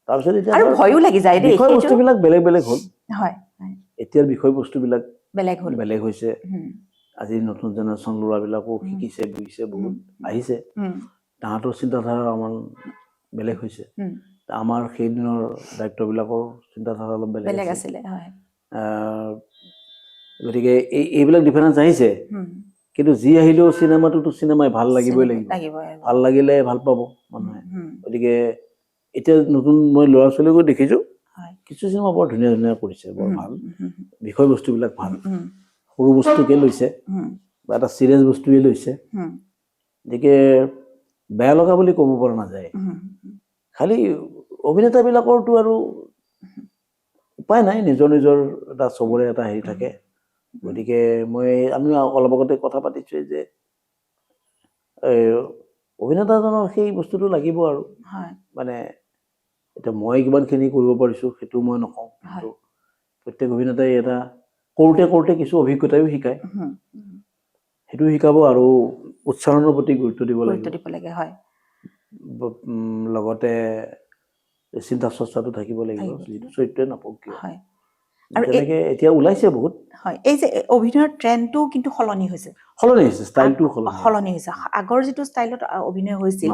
তাৰপিছত এতিয়া আৰু ভয়ো লাগি যায় দেই বিষয়বস্তুবিলাক বেলেগ বেলেগ হ'ল এতিয়াৰ বিষয়বস্তুবিলাক বেলেগ হৈছে আজি নতুন জেনেৰেশ্যন ল'ৰাবিলাকো শিকিছে বুজিছে বহুত আহিছে তাহাঁতৰ চিন্তাধাৰা আমাৰ বেলেগ হৈছে আমাৰ সেইদিনৰ দায়িত্ববিলাকৰ চিন্তাধাৰা অলপ বেলেগ আছিলে গতিকে এইবিলাক ডিফাৰেন্স আহিছে কিন্তু যি আহিলেও চিনেমাটোতো চিনেমাই ভাল লাগিবই লাগিব ভাল লাগিলে ভাল পাব মানুহে গতিকে এতিয়া নতুন মই ল'ৰা ছোৱালীকো দেখিছো কিছু চিনেমা বৰ ধুনীয়া ধুনীয়া কৰিছে বৰ ভাল বিষয়বস্তুবিলাক ভাল সৰু বস্তুকে লৈছে বা এটা চিৰিয়াছ বস্তুৱে লৈছে গতিকে বেয়া লগা বুলি ক'ব পৰা নাযায় খালি অভিনেতাবিলাকৰতো আৰু উপায় নাই নিজৰ নিজৰ এটা চবৰে এটা হেৰি থাকে গতিকে আমি অলপ আগতে কথা পাতিছোঁ যে অভিনেতাজনৰ সেই বস্তুটো লাগিব আৰু মানে এতিয়া মই কিমানখিনি কৰিব পাৰিছোঁ সেইটো মই নকওঁ কিন্তু প্ৰত্যেক অভিনেতাই এটা কৰোঁতে কৰোঁতে কিছু অভিজ্ঞতাও শিকায় সেইটো শিকাব আৰু উচ্চাৰণৰ প্ৰতি গুৰুত্ব দিব লাগে লগতে চিন্তা চৰ্চাটো থাকিব লাগিব যিটো চৰিত্ৰই নাপাওক কিয় আৰু তেনেকে এতিয়া ওলাইছে বহুত এই যে অভিনয়ৰ ট্ৰেণ্ডটো কিন্তু সলনি হৈছে ষ্টাইলটো সলনি হৈছে আগৰ যিটো ষ্টাইলত অভিনয় হৈছিল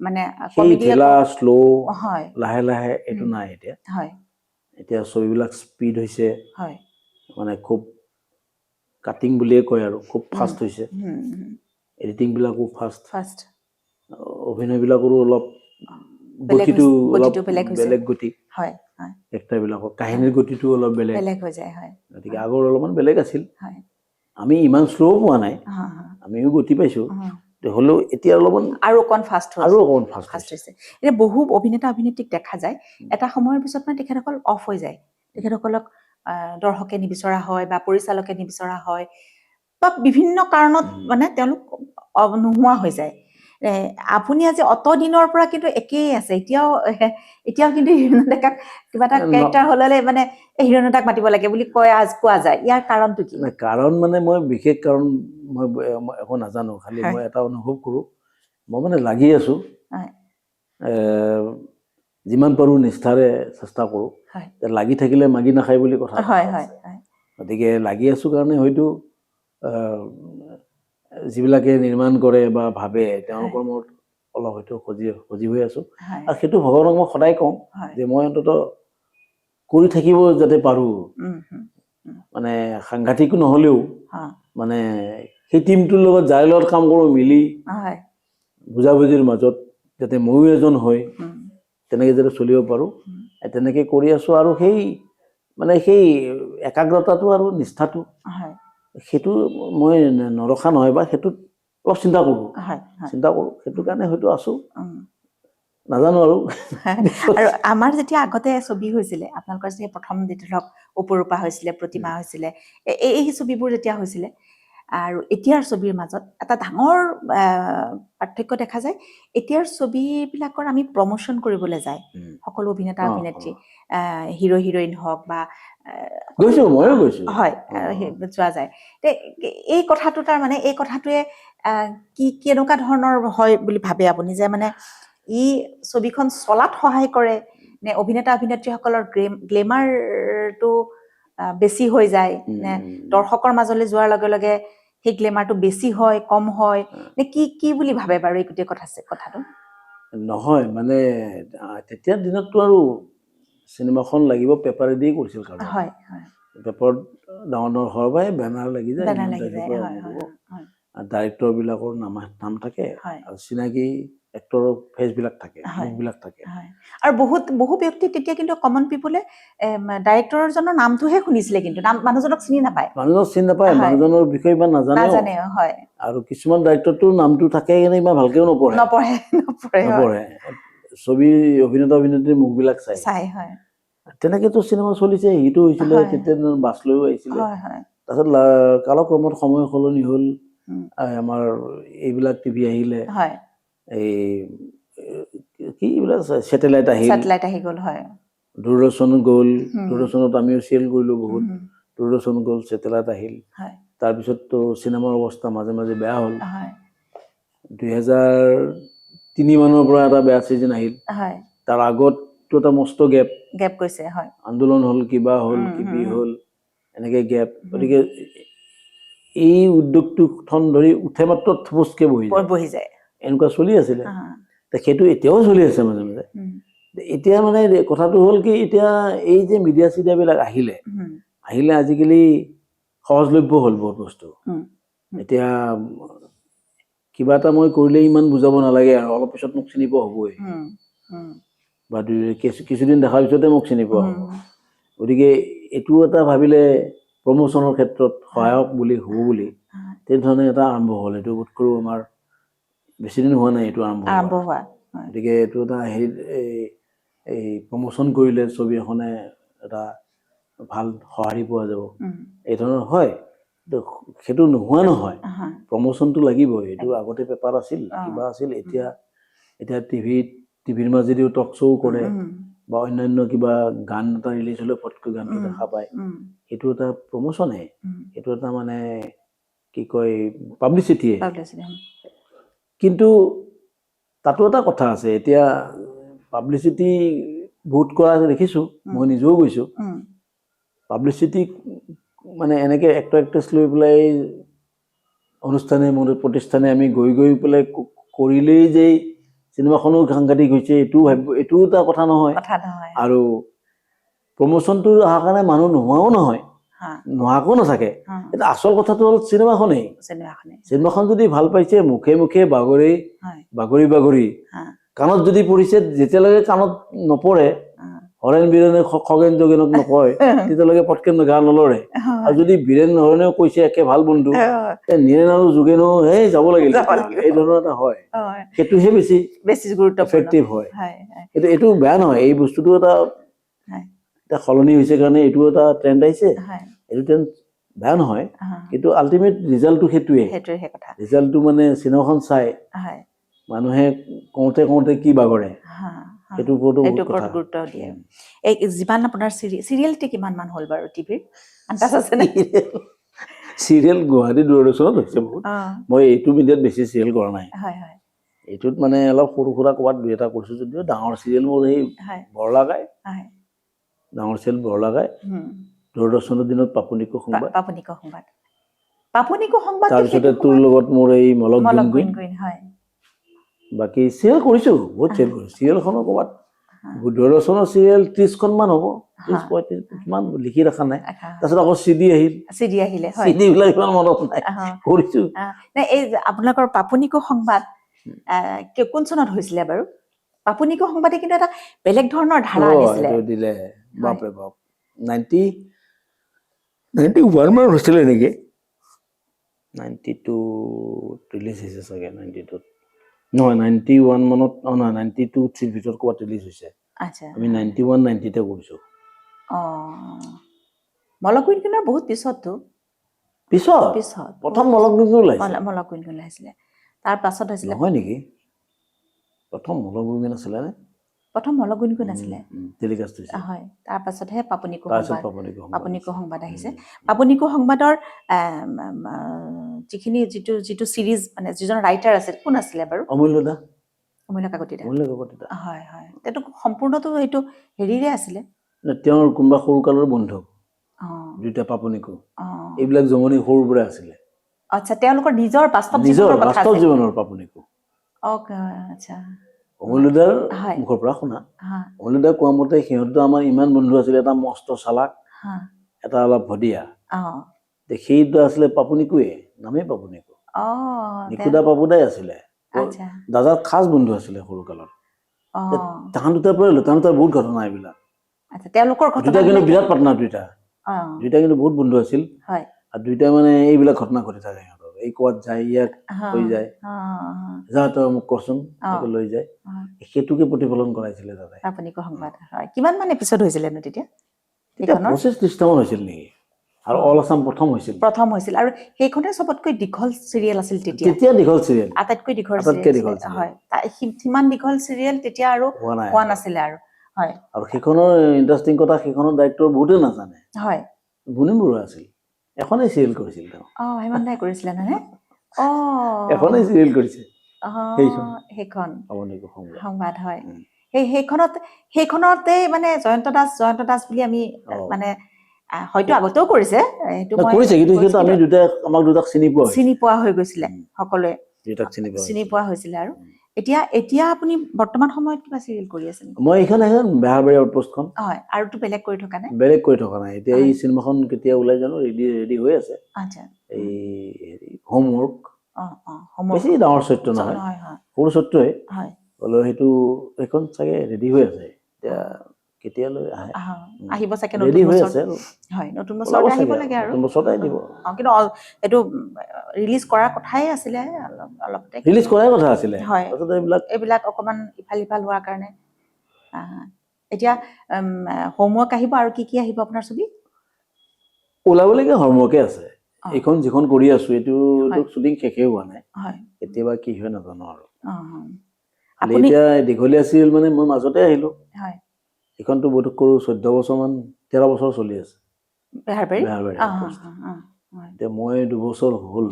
মানে শ্ল' লাহে লাহে এইটো নাই এতিয়া এতিয়া ছবিবিলাক স্পীড হৈছে মানে খুব কাটিং বুলিয়ে কয় আৰু খুব ফাষ্ট হৈছে এডিটিংবিলাকো ফাষ্ট অভিনয়বিলাকৰো অলপ গতিটো অলপ বেলেগ গতি এক্টাৰবিলাকৰ কাহিনীৰ গতিটো অলপ বেলেগ হৈ যায় গতিকে আগৰ অলপমান বেলেগ আছিল আমি ইমান শ্ল' পোৱা নাই আমিও গতি পাইছোঁ হ'লেও এতিয়া অলপমান আৰু অকণ ফাষ্ট হৈছে এতিয়া বহু অভিনেতা অভিনেত্ৰীক দেখা যায় এটা সময়ৰ পিছত মানে তেখেতসকল অফ হৈ যায় তেখেতসকলক দৰ্শকে নিবিচৰা হয় বা পৰিচালকে নিবিচৰা হয় বা বিভিন্ন কাৰণত মানে তেওঁলোক নোহোৱা হৈ যায় আপুনি আজি অত দিনৰ পৰা কিন্তু একেই আছে এতিয়াও কিন্তু হিৰণ্য ডেকাক কিবা এটা কেৰেক্টাৰ হ'লে মানে হিৰণ্য ডেকাক মাতিব লাগে বুলি কোৱা যায় ইয়াৰ কাৰণটো কি কাৰণ মানে মই বিশেষ কাৰণ মই একো নাজানো খালি মই এটা অনুভৱ কৰোঁ মই মানে লাগি আছোঁ যিমান পাৰোঁ নিষ্ঠাৰে চেষ্টা কৰোঁ লাগি থাকিলে মাগি নাখায় বুলি কথা গতিকে লাগি আছোঁ কাৰণে হয়তো যিবিলাকে নিৰ্মাণ কৰে বা ভাবে তেওঁলোকৰ মনত অলপ হয়তো সজীৱ হৈ আছোঁ আৰু সেইটো ভগৱানক মই সদায় কওঁ যে মই অন্তত কৰি থাকিব যাতে পাৰোঁ মানে সাংঘাতিকো নহ'লেও মানে সেই টিমটোৰ লগত যাৰ লগত কাম কৰোঁ মিলি বুজাবুজিৰ মাজত যাতে ময়ো এজন হয় তেনেকৈ যাতে চলিব পাৰোঁ তেনেকৈ কৰি আছোঁ আৰু সেই একাগ্ৰতাটো আৰু নিষ্ঠাটো সেইটো মই নৰখা নহয় বা সেইটোত অলপ চিন্তা কৰোঁ সেইটো কাৰণে হয়তো আছোঁ নাজানো আৰু আমাৰ যেতিয়া আগতে ছবি হৈছিলে আপোনালোকৰ যেতিয়া প্ৰথম যেতিয়া ধৰক উপৰূপা হৈছিলে প্ৰতিমা হৈছিলে এই ছবিবোৰ যেতিয়া হৈছিলে আৰু এতিয়াৰ ছবিৰ মাজত এটা ডাঙৰ পাৰ্থক্য দেখা যায় এতিয়াৰ ছবিবিলাকৰ আমি প্ৰমোশ্যন কৰিবলৈ যায় সকলো অভিনেতা অভিনেত্ৰী হিৰো হিৰইন হওক বা ময়ো গৈছোঁ যোৱা যায় এই কথাটো তাৰমানে এই কথাটোৱে কেনেকুৱা ধৰণৰ হয় বুলি ভাবে আপুনি যে মানে ই ছবিখন চলাত সহায় কৰে নে অভিনেতা অভিনেত্ৰীসকলৰ গ্লেমাৰটো বেছি হৈ যায় নে দৰ্শকৰ মাজলৈ যোৱাৰ লগে লগে সেই গ্লেমাৰটো বেছি হয় কম হয় নে কি বুলি ভাবে বাৰু এই গোটেই কথাটো নহয় মানে তেতিয়াৰ দিনততো আৰু চিনেমাখন লাগিব পেপাৰেদি কৰিছিল কাৰণ পেপাৰত ডাঙৰ ডাঙৰ সৰবাই বেনাৰ লাগি যায় ডাইৰেক্টৰবিলাকৰ নাম থাকে আৰু চিনাকি এক্টৰৰ ফেচবিলাক থাকে মুখবিলাক থাকে আৰু বহু ব্যক্তি তেতিয়া কিন্তু কমন পিপলে ডাইৰেক্টৰজনৰ নামটোহে শুনিছিলে কিন্তু মানুহজনক চিনি নাপায় মানুহজনৰ বিষয়ে ইমান নাজানে আৰু কিছুমান ডাইৰেক্টৰটোৰ নামটো থাকে কিন্তু ইমান ভালকেও নপঢ়ে ছবি অভিনেতা অভিনেত্ৰীৰ মুখবিলাক চাই তেনেকেতো চিনেমা চলিছে হিটো হৈছিলে তেতিয়া বাছ লৈও আহিছিলে তাৰপিছত কালক্ৰমত সময় সলনি হ'ল আমাৰ এইবিলাক টিভি আহিলে এই কি এইবিলাক ছেটেলাইট আহি গ'ল দূৰদৰ্শন গ'ল দূৰদৰ্শনত আমিও চিৰিয়েল কৰিলোঁ বহুত দূৰদৰ্শন গ'ল ছেটেলাইট আহিল তাৰপিছততো চিনেমাৰ অৱস্থা মাজে মাজে বেয়া হ'ল 2003 মানৰ পৰা এটা বেয়া ছিজন আহিল তাৰ আগততো এটা মস্ত গেপ গৈছে আন্দোলন হ'ল কিবা হ'ল কিবি হ'ল এনেকৈ গেপ গতিকে এই উদ্যোগটোখন ধৰি উঠে মাত্ৰ থুপচকে বহি যায় এনেকুৱা চলি আছিলে সেইটো এতিয়াও চলি আছে মাজে মাজে এতিয়া মানে কথাটো হ'ল কি এতিয়া এই যে মিডিয়া চিডিয়াবিলাক আহিলে আজিকালি সহজলভ্য হ'ল বহুত বস্তু এতিয়া কিবা এটা মই কৰিলে ইমান বুজাব নালাগে আৰু অলপ পিছত মোক চিনি পোৱা হ'বই বা কিছুদিন দেখাৰ পিছতে মোক চিনি পোৱা হ'ব গতিকে এইটো এটা ভাবিলে প্ৰমোশ্যনৰ ক্ষেত্ৰত সহায়ক বুলি হ'ব বুলি তেনেধৰণে এটা আৰম্ভ হ'ল এইটো বোধ কৰোঁ আমাৰ বেছি দিন হোৱা নাই এইটো আৰম্ভ হোৱা গতিকে এইটো এটা হেৰি এই প্ৰমোশ্যন কৰিলে ছবি এখনে এটা ভাল সঁহাৰি পোৱা যাব এই ধৰণৰ হয় সেইটো নোহোৱা নহয় প্ৰমোশ্যনটো লাগিবই এইটো আগতে পেপাৰ আছিল কিবা আছিল এতিয়া টিভিৰ মাজেদিও টক শ্ব' কৰে বা অন্যান্য কিবা গান এটা ৰিলিজ হ'লে ফটকৈ গানটো দেখা পায় সেইটো এটা প্ৰমোশ্যনে সেইটো এটা মানে কি কয় পাব্লিচিটিয়ে কিন্তু তাতো এটা কথা আছে এতিয়া পাব্লিচিটি বহুত কৰা দেখিছোঁ মই নিজেও গৈছোঁ পাব্লিচিটি মানে এনেকৈ এক্টৰ এক্ট্ৰেছ লৈ পেলাই অনুষ্ঠানে প্ৰতিষ্ঠানে আমি গৈ পেলাই কৰিলেই যে চিনেমাখনো সাংঘাতিক হৈছে এইটোও এটা কথা নহয় আৰু প্ৰমোশ্যনটো অহাৰ কাৰণে মানুহ নোহোৱাও নহয় নোহোৱাকো নাথাকে এটা আচল কথাটো হ'ল চিনেমাখন যদি ভাল পাইছে মুখে মুখে বাগৰি কাণত যদি পৰিছে যেতিয়ালৈকে কাণত নপৰে হৰেণ বীৰেণে খগেন যোগেনক নকয় তেতিয়ালৈকে পটকে গা নলৰে আৰু যদি বীৰেণ হৰেণেও কৈছে একে ভাল বন্ধু নীৰেণ আৰু যোগেনো এই যাব লাগিল এই ধৰণৰ এটা হয় সেইটোহে বেছি গুৰুত্ব এফেক্টিভ হয় এইটো বেয়া নহয় এই বস্তুটো এটা সলনি হৈছে কাৰণে এইটো এটা ট্ৰেণ্ড আহিছে এইটো ট্ৰেণ্ড বেয়া নহয় কিন্তু আল্টিমেট ৰিজাল্টটো সেইটোৱে ৰিজাল্টটো মানে চিনেমাখন চাই মানুহে কওঁতে কি বাগৰে সেইটোৰ ওপৰত গুৰুত্ব দিয়ে এই যিমান আপোনাৰ চিৰিয়েলটো কিমান মান হ'ল বাৰু টিভিৰ আন্দাজ আছে নে চিৰিয়েল গুৱাহাটী দূৰদৰ্শনত হৈছে বহুত মই এইটো মিডিয়াত বেছি চিৰিয়েল কৰা নাই এইটোত মানে অলপ সৰু সুৰা ক'ৰবাত দুই এটা কৰিছোঁ যদিও ডাঙৰ চিৰিয়েল মোৰ সেই বৰলাগাই ডাঙৰ চিৰিয়েল বৰলাগাই দূৰদৰ্শনৰ দিনত পাপনিকো সংবাদ তাৰপিছতে তোৰ লগত মোৰ এই মলক গুণগুণ বাকী চিৰিয়েল কৰিছোঁ বহুত চিৰিয়েল কৰিছোঁ চিৰিয়েলখনৰ ক'ৰবাত দূৰদৰ্শনৰ চিৰিয়েল 30খনমান হ'ব 30-35 কিমান লিখি ৰখা নাই তাৰপিছত আকৌ চিডি আহিলে চিডিবিলাক ইমান মনত নাই কৰিছোঁ এই আপোনালোকৰ পাপনিকো সংবাদ কোন চনত হৈছিলে বাৰু পাপনিকো সংবাদে কিন্তু এটা বেলেগ ধৰণৰ ধাৰা দিলে বাপৰে বাপ 91 মান হৈছিলে নেকি 92 ৰিলিজ হৈছে চাগে 92 নহয় 91 মানত নহয় 92 ভিতৰত ক'ৰবাত ৰিলিজ হৈছে আমি 91 90তে কৰিছোঁ মলক গুণগুণৰ বহুত পিছত প্ৰথম মলক গুণগুণ ওলাইছিলে তাৰ পাছত হৈছিলে নহয় নেকি প্ৰথম মলক গুণগুণ আছিলে নে প্ৰথম মলক গুণগুণ আছিলে টেলিকাষ্ট হৈছে হয় তাৰ পাছতহে পাপনিকো সংবাদ আহিছে আহিছে পাপনিকো সংবাদৰ যিটো চিৰিজ মানে যিজন ৰাইটাৰ আছিল কোন আছিলে বাৰু অমূল্য কাকতিদা হয় সেইটো সম্পূৰ্ণটো এইটো হেৰিৰে আছিলে তেওঁৰ কোনোবা সৰুকালৰ বন্ধু দুইটা পাপনিকো এইবিলাক জমনি সৰুৰ পৰা আছিলে আচ্ছা তেওঁলোকৰ নিজৰ বাস্তৱ জীৱনৰ পাপনিকো আচ্ছা অমূল্যদাৰ মুখৰ পৰা শুনা অমূল্যদাই কোৱা মতে সিহঁতটো আমাৰ ইমান বন্ধু আছিলে এটা মস্ত চালাক এটা অলপ ভদিয়া সেইটো আছিলে পাপনিকোৱে নামেই পাপনিকো নিকুদা পাপুদাই আছিলে দাদাৰ খাস বন্ধু আছিলে সৰুকালৰ তাহান দুটাৰ পৰাই তাহান দুটাৰ বহুত ঘটনা এইবিলাক দুটা কিন্তু বিৰাট পাৰ্টনাৰ দুইটা কিন্তু বহুত বন্ধু আছিল আৰু দুইটা মানে এইবিলাক ঘটনা ঘটি থাকে সিহঁতৰ এই ক'ৰবাত যায় ইয়াক হৈ যায় যা তই মোক কচোন লৈ যায় সেইটোকে প্ৰতিফলন কৰাইছিলে দাদাই পাপনিকো সংবাদ কিমান মান এপিছড হৈছিলে তেতিয়া 25-30টামান হৈছিল নেকি আৰু অল আছাম প্ৰথম হৈছিল আৰু সেইখনে চবতকৈ দীঘল চিৰিয়েল আছিল তেতিয়া দীঘল চিৰিয়েল আটাইতকৈ দীঘল হয় সিমান দীঘল চিৰিয়েল তেতিয়া আৰু হোৱা নাছিলে আৰু হয় আৰু সেইখনৰ ইণ্টাৰেষ্টিং কথা সেইখনৰ ডাইৰেক্টৰ বহুতে নাজানে হয় গুণী বৰুৱা আছিল এখনেই চিৰিয়েল কৰিছিল তেওঁ হেমন্ত দাই কৰিছিলে নহয় এখনেই চিৰিয়েল কৰিছে সেইখন সংবাদ হয় সেইখনতে মানে জয়ন্ত দাস বুলি আমি মানে হয়তো আগতেও কৰিছে আমি আমাক দুটাক চিনি পোৱা হৈ গৈছিলে সকলোৱে চিনি পোৱা হৈছিলে আৰু এতিয়া আপুনি বৰ্তমান সময়ত কিবা চিৰিয়েল কৰি আছে নেকি মই এইখন বেহাৰবাৰী আউটপোষ্টখন হয় আৰুতো বেলেগ কৰি থকা নাই এতিয়া এই চিনেমাখন কেতিয়া ওলাই জানো ৰেডি হৈ আছে এই হোমৱৰ্ক বেছি ডাঙৰ চৰিত্ৰ নহয় সৰু চৰিত্ৰই হ'লেও সেইখন চাগে ৰেডি হৈ আছে এতিয়া কেতিয়ালৈ আহে আহিব চাগে ৰেডি নতুন হৈ বছৰ আছে হয় নতুন বছৰতে আহিব লাগে আৰু নতুন বছৰতে দিব কিন্তু এইটো ৰিলিজ কৰাৰ কথাই আছিলে অলপতে ৰিলিজ কৰাৰ কথা আছিলে হয় তাৰপিছত এইবিলাক অকণমান ইফাল সিফাল হোৱাৰ কাৰণে এতিয়া হোমৱৰ্ক আহিব আৰু কি আহিব আপোনাৰ ছবি ওলাবলৈকে হোমৱৰ্কে আছে এইখন যিখন কৰি আছো এইটো শ্বুটিং শেষেই হোৱা নাই কেতিয়াবা কি হয় নাজানো আৰু এতিয়া দীঘলীয়া চিৰিয়েল মানে মই মাজতে আহিলো এইখনতো বোধ কৰো 14 বছৰমান 13 বছৰ চলি আছে এতিয়া মই 2 বছৰ হ'ল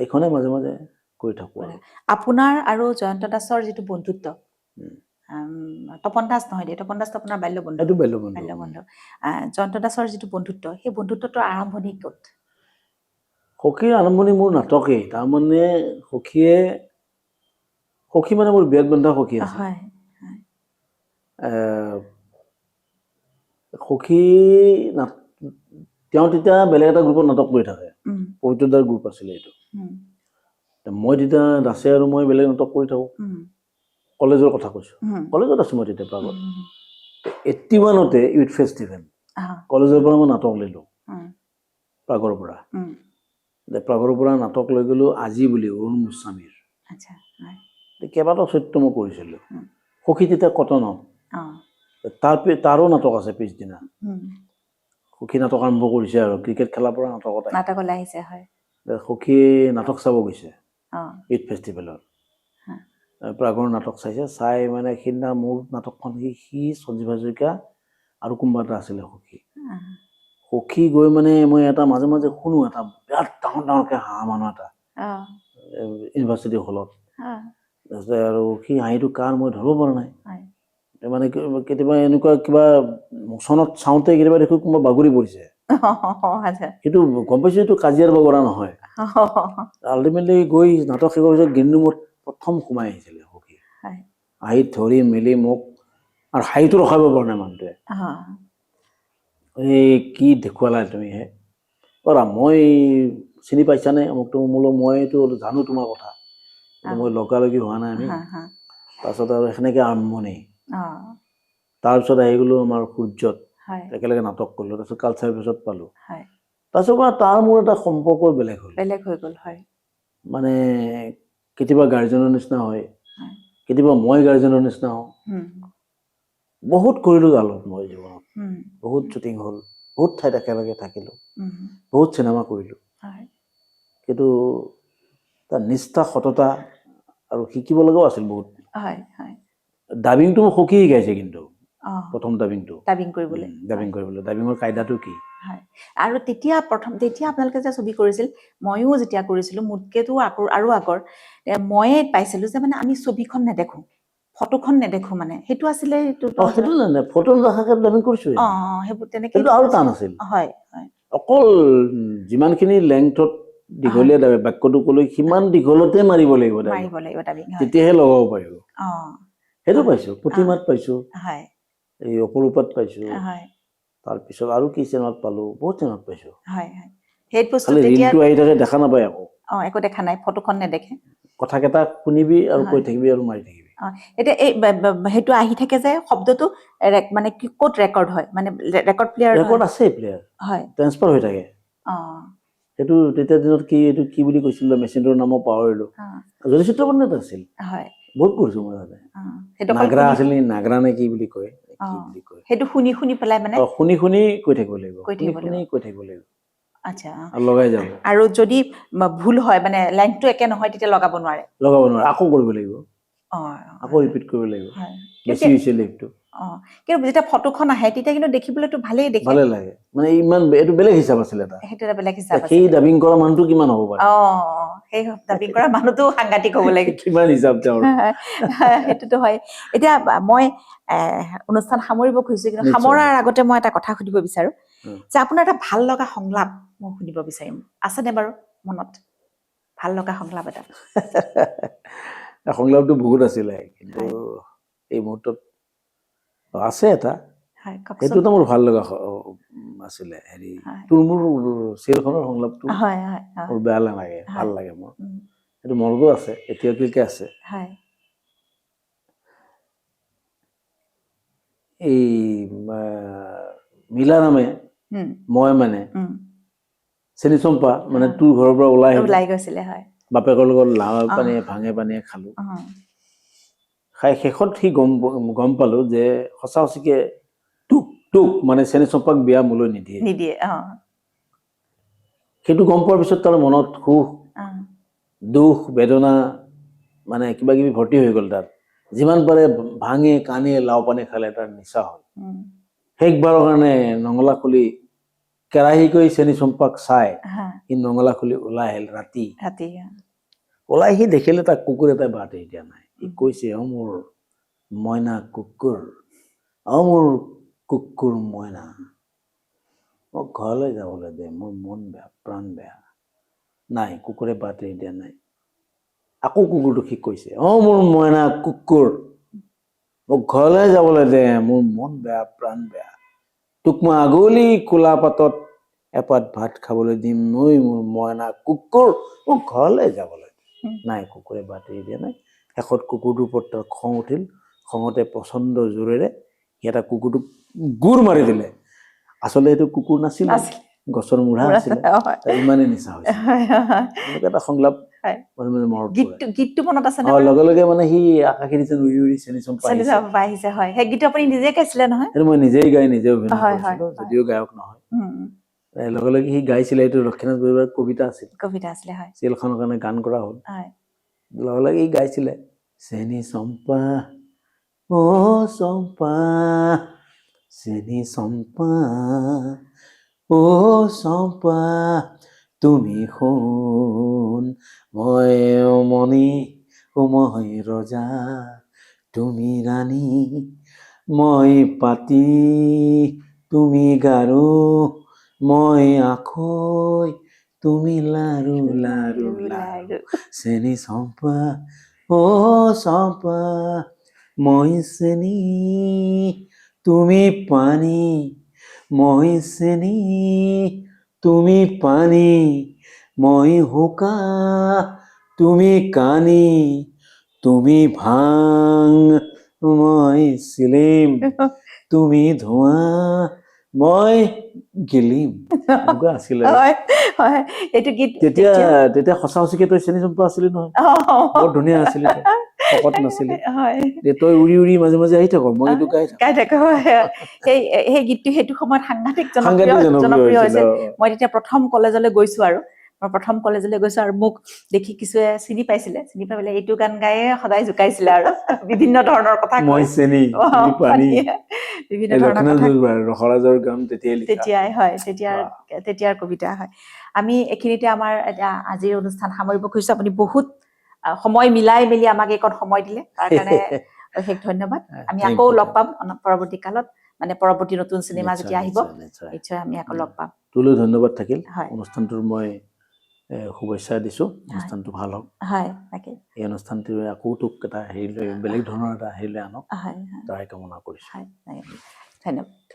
এইখনে মাজে মাজে কৰি থাকো আৰু আপোনাৰ আৰু জয়ন্ত দাসৰ যিটো বন্ধুত্ব তপন দাস নহয় দেই তপন দাসটো আপোনাৰ বাল্য বন্ধু জয়ন্ত দাসৰ যিটো বন্ধুত্ব সেই বন্ধুত্বটোৰ আৰম্ভণি ক'ত সখীৰ আৰম্ভণি মোৰ নাটকেই তাৰমানে সখী মানে মোৰ বিয়াত বন্ধা সখী আছে সখী তেওঁ তেতিয়া বেলেগ এটা গ্ৰুপত নাটক কৰি থাকে পবিত্ৰদাৰ গ্ৰুপ আছিলে এইটো মই তেতিয়া দাসে আৰু মই বেলেগ নাটক কৰি থাকো কলেজৰ কথা কৈছো কলেজত আছো মই তেতিয়া প্ৰাগত 81তে ইউথ ফেষ্টিভেল কলেজৰ পৰা মই নাটক লৈলো প্ৰাগৰ পৰা নাটক লৈ গলো আজি বুলি অৰুণ গোস্বামীৰ কেইবাটাও চৰিত্ৰ মই কৰিছিলো সখী তেতিয়া কটনত তাৰো নাটক আছে পিছদিনা সখী নাটক আৰম্ভ কৰিছে আৰু ক্ৰিকেট খেলাৰ পৰা নাটকলৈ আহিছে সখী নাটক চাব গৈছে ইউথ ফেষ্টিভেলৰ প্ৰাগৰ নাটক চাই মানে সিদিনা মোৰ নাটকখন সি সঞ্জীৱ হাজৰিকা আৰু কোনোবা এটা আছিলে সখী গৈ মানে মই এটা মাজে মাজে শুনো এটা বিৰাট ডাঙৰকে হাঁহ মানুহ এটা ইউনিভাৰ্চিটি হলত তাৰপিছতে আৰু সি হাঁহিটো কাৰ মই ধৰিব পৰা নাই মানে কেতিয়াবা এনেকুৱা কিবা মোচনত চাওঁতে কেতিয়াবা দেখো কোনোবা বাগৰি পৰিছে কিন্তু গম পাইছো এইটো কাজিয়াৰ বাগৰা নহয় আল্টিমেটলি গৈ নাটক শেষ হোৱাৰ পিছত গ্ৰীণ ৰুমত প্ৰথম সোমাই আহিছিলে সখী আহি ধৰি মেলি মোক আৰু হাঁহিটো ৰখাব পৰা নাই মানুহটোৱে এই কি দেখুৱালা তুমি হে মই চিনি পাইছানে মোক মইতো জানো তোমাৰ কথা মই লগালগি হোৱা নাই আমি তাৰপিছত আৰু সেনেকে আৰম্ভণি তাৰপিছত আহি গলো আমাৰ সূৰ্যত একেলগে নাটক কৰিলো তাৰপিছত কালচাৰ পিছত পালো তাৰপিছত পৰা তাৰ মোৰ এটা সম্পৰ্ক বেলেগ হৈ গ'ল মানে কেতিয়াবা গাৰ্জেনৰ নিচিনা হয় কেতিয়াবা মই গাৰ্জেনৰ নিচিনা হওঁ বহুত কৰিলো গালত মই জীৱনত বহুত শ্বুটিং হ'ল বহুত ঠাইত একেলগে থাকিলো বহুত চিনেমা কৰিলো কিন্তু তাৰ নিষ্ঠা সততা আৰু শিকিব লগাও আছিল বহুত ডাবিংটো সখী শিকাইছে কিন্তু প্ৰথম ডাবিংটো ডাবিং ডাবিঙৰ কায়দাটো কি আৰু তেতিয়া আপোনালোকে যে ছবি কৰিছিল ময়ো যেতিয়া কৰিছিলো মোতকেতো আৰু আগৰ ময়ে পাইছিলো যে মানে আমি ছবিখন নেদেখো ফটোখন নেদেখো মানে সেইটো আছিলে ফটো নাথাকে ডাবিং কৰিছো সেইবোৰ তেনেকে কিন্তু আৰু টান আছিল অকল যিমানখিনি লেংথত দীঘলীয়া বাক্যটো ক'লৈ সিমান দীঘলতে মাৰিব লাগিব তেতিয়াহে লগাব পাৰিব সেইটো পাইছো প্ৰতিমাত পাইছো এই অপৰূপাত পাইছো তাৰপিছত আৰু কি চিনেমাত পালো বহুত চিনেমাত পাইছো খালি ৰিলটো আহি থাকে দেখা নাপায় একো দেখা নাই ফটোখন নেদেখে কথা কেইটা শুনিবি আৰু কৈ থাকিবি আৰু মাৰি থাকিবি এতিয়া এই সেইটো আহি থাকে যে শব্দটো মানে ক'ত ৰেকৰ্ড হয় মানে ৰেকৰ্ড আছে প্লেয়াৰ ট্ৰান্সফাৰ হৈ থাকে সেইটো তেতিয়া দিনত এইটো কি বুলি কৈছিল মেচিনটোৰ নামো পাহৰিলো জ্যোতি চিত্ৰবন্ধত আছিল বহুত কৰিছো মই নাগৰা আছিল নেকি নাগৰা নে কি বুলি কয় সেইটো শুনি পেলাই মানে শুনি কৈ থাকিব লাগিব আচ্ছা লগাই যাব আৰু যদি ভুল হয় মানে লাইনটো একে নহয় তেতিয়া লগাব নোৱাৰে আকৌ কৰিব লাগিব আকৌ ৰিপিট কৰিব লাগিব বেছি হৈছে লিপটো কিন্তু যেতিয়া ফটোখন আহে তেতিয়া কিন্তু দেখিবলৈতো ভালে লাগে মানে ইমান এইটো বেলেগ হিচাপ আছিল সেইটো এটা বেলেগ হিচাপ সেই ডাবিং কৰা মানুহটো কিমান হ'ব পাৰে সেই ডাবিং কৰা মানুহটো সাংঘাতিক হ'ব লাগে কিমান হিচাপ তেওঁৰ সেইটোতো হয় এতিয়া মই অনুষ্ঠান সামৰিব খুজিছো কিন্তু সামৰাৰ আগতে মই এটা কথা সুধিব বিচাৰো যে আপোনাৰ এটা ভাল লগা সংলাপ মই শুনিব বিচাৰিম আছেনে বাৰু মনত ভাল লগা সংলাপ এটা সংলাপটো বহুত আছিলে কিন্তু এই মুহূৰ্তত আছে এটা সেইটোতো মোৰ ভাল লগা আছিলে হেৰি তোৰ মোৰ চিৰিয়েলখনৰ সংলাপটো মোৰ বেয়া নালাগে ভাল লাগে মোৰ সেইটো মনতো আছে এতিয়ালৈকে আছে এই মিলা নামে মই মানে চেনি চম্পা মানে তোৰ ঘৰৰ পৰা ওলাই গৈছিলে হয় বাপেকৰ লগত লাও পানীয়ে ভাঙে পানীয়ে খালো খাই শেষত সি গম পালো যে সঁচা সঁচিকে তোক মানে চেনি চম্পাক বিয়া মোলৈ নিদিয়ে সেইটো গম পোৱাৰ পিছত তাৰ মনত সুখ দুখ বেদনা মানে কিবা কিবি ভৰ্তি হৈ গ'ল তাত যিমান পাৰে ভাঙে কানে লাও পানী খালে তাৰ নিচা হ'ল শেষবাৰৰ কাৰণে নঙলা খুলি কেৰাহী কৰি চেনি চম্পাক চাই সি নঙলা খুলি ওলাই আহিল ৰাতি ওলাই সি দেখিলে তাক কুকুৰ এটাই বাট এৰি দিয়া নাই সি কৈছে মোৰ মইনা কুকুৰ মোৰ কুকুৰ মইনা মোক ঘৰলৈ যাবলৈ দে মোৰ মন বেয়া প্ৰাণ বেয়া নাই কুকুৰে বাট এৰি দিয়া নাই আকৌ কুকুৰটো সি কৈছে মোৰ মইনা কুকুৰ মোক ঘৰলৈ যাবলৈ দে মোৰ মন বেয়া প্ৰাণ বেয়া তোক মই আগলি কোলা পাতত এপাত ভাত খাবলৈ দিম নৈ মোৰ মইনা কুকুৰ মোক ঘৰলৈ যাবলৈ নাই কুকুৰে বাট এৰি দিয়া নাই শেষত কুকুৰটোৰ ওপৰত তাৰ খং উঠিল খঙতে প্ৰচণ্ড জোৰেৰে সি এটা কুকুৰটোক গোৰ মাৰি দিলে আচলতে এইটো কুকুৰ নাছিল গছৰ মূঢ়া আছিলে ইমানেই নিচা হৈছে এনেকুৱা এটা সংলাপ গীতটো মনত আছে লগে লগে মানে সি আকাশী নিচে উৰি উৰি চেনি চম্পা আহিছে হয় সেই গীতটো আপুনি নিজে গাইছিলে নহয় সেইটো মই নিজেই গাই নিজে অভিনয় কৰিছিলো যদিও গায়ক নহয় লগে লগে সি গাইছিলে এইটো লক্ষ্মীনাথ বেজবৰুৱাৰ কবিতা আছিলে হয় চিৰিয়েলখনৰ কাৰণে গান কৰা হ'ল লগে লগে সি গাইছিলে চেনি চম্পা চম্পা চেনি চম্পা চম্পা তুমি শুন মই মণি মই ৰজা তুমি ৰাণী মই পাতি তুমি গাৰু মই আখৈ তুমি লাৰু লাৰু লাৰু চেনি চম্পা চম্পা মই চেনি তুমি পানী মই চেনি তুমি পানী মই হুকা তুমি কানি তুমি ভাং মই চিলিম তুমি ধোঁৱা মই গিলিম এনেকুৱা আছিলে এইটো গীত তেতিয়া সঁচা সঁচিকে তই চেনি চম্পা আছিলি নহয় বৰ ধুনীয়া আছিলি শকত নাছিলি তই উৰি উৰি মাজে মাজে আহি থাক মই এইটো গাই থাকো সেই গীতটো সেইটো সময়ত সাংঘাতিক জনপ্ৰিয় হৈছিল মই তেতিয়া প্ৰথম কলেজলৈ গৈছো আৰু মোক দেখি কিছুৱে চিনি পাইছিলে চিনি পাই পেলাই এইটো গান গায়ে সদায় জোকাইছিলে আৰু বিভিন্ন ধৰণৰ কথা মই চেনি পানী বিভিন্ন ধৰণৰ ৰসৰাজৰ গান তেতিয়াৰ কবিতা হয় আমি এইখিনিতে আমাৰ আজিৰ অনুষ্ঠান সামৰিব খুজিছো আপুনি বহুত সময় মিলাই মেলি আমাক এইকণ সময় দিলে তাৰ কাৰণে অশেষ ধন্যবাদ আমি আকৌ লগ পাম পৰৱৰ্তী কালত মানে পৰৱৰ্তী নতুন চিনেমা যেতিয়া আহিব নিশ্চয় আমি আকৌ লগ পাম তোলৈ ধন্যবাদ থাকিল অনুষ্ঠানটোৰ মই শুভেচ্ছা দিছো অনুষ্ঠানটো ভাল হওক তাকে এই অনুষ্ঠানটোৱে আকৌ তোক এটা হেৰিলৈ বেলেগ ধৰণৰ এটা হেৰিলৈ আনক তাৰে কামনা কৰিছো ধন্যবাদ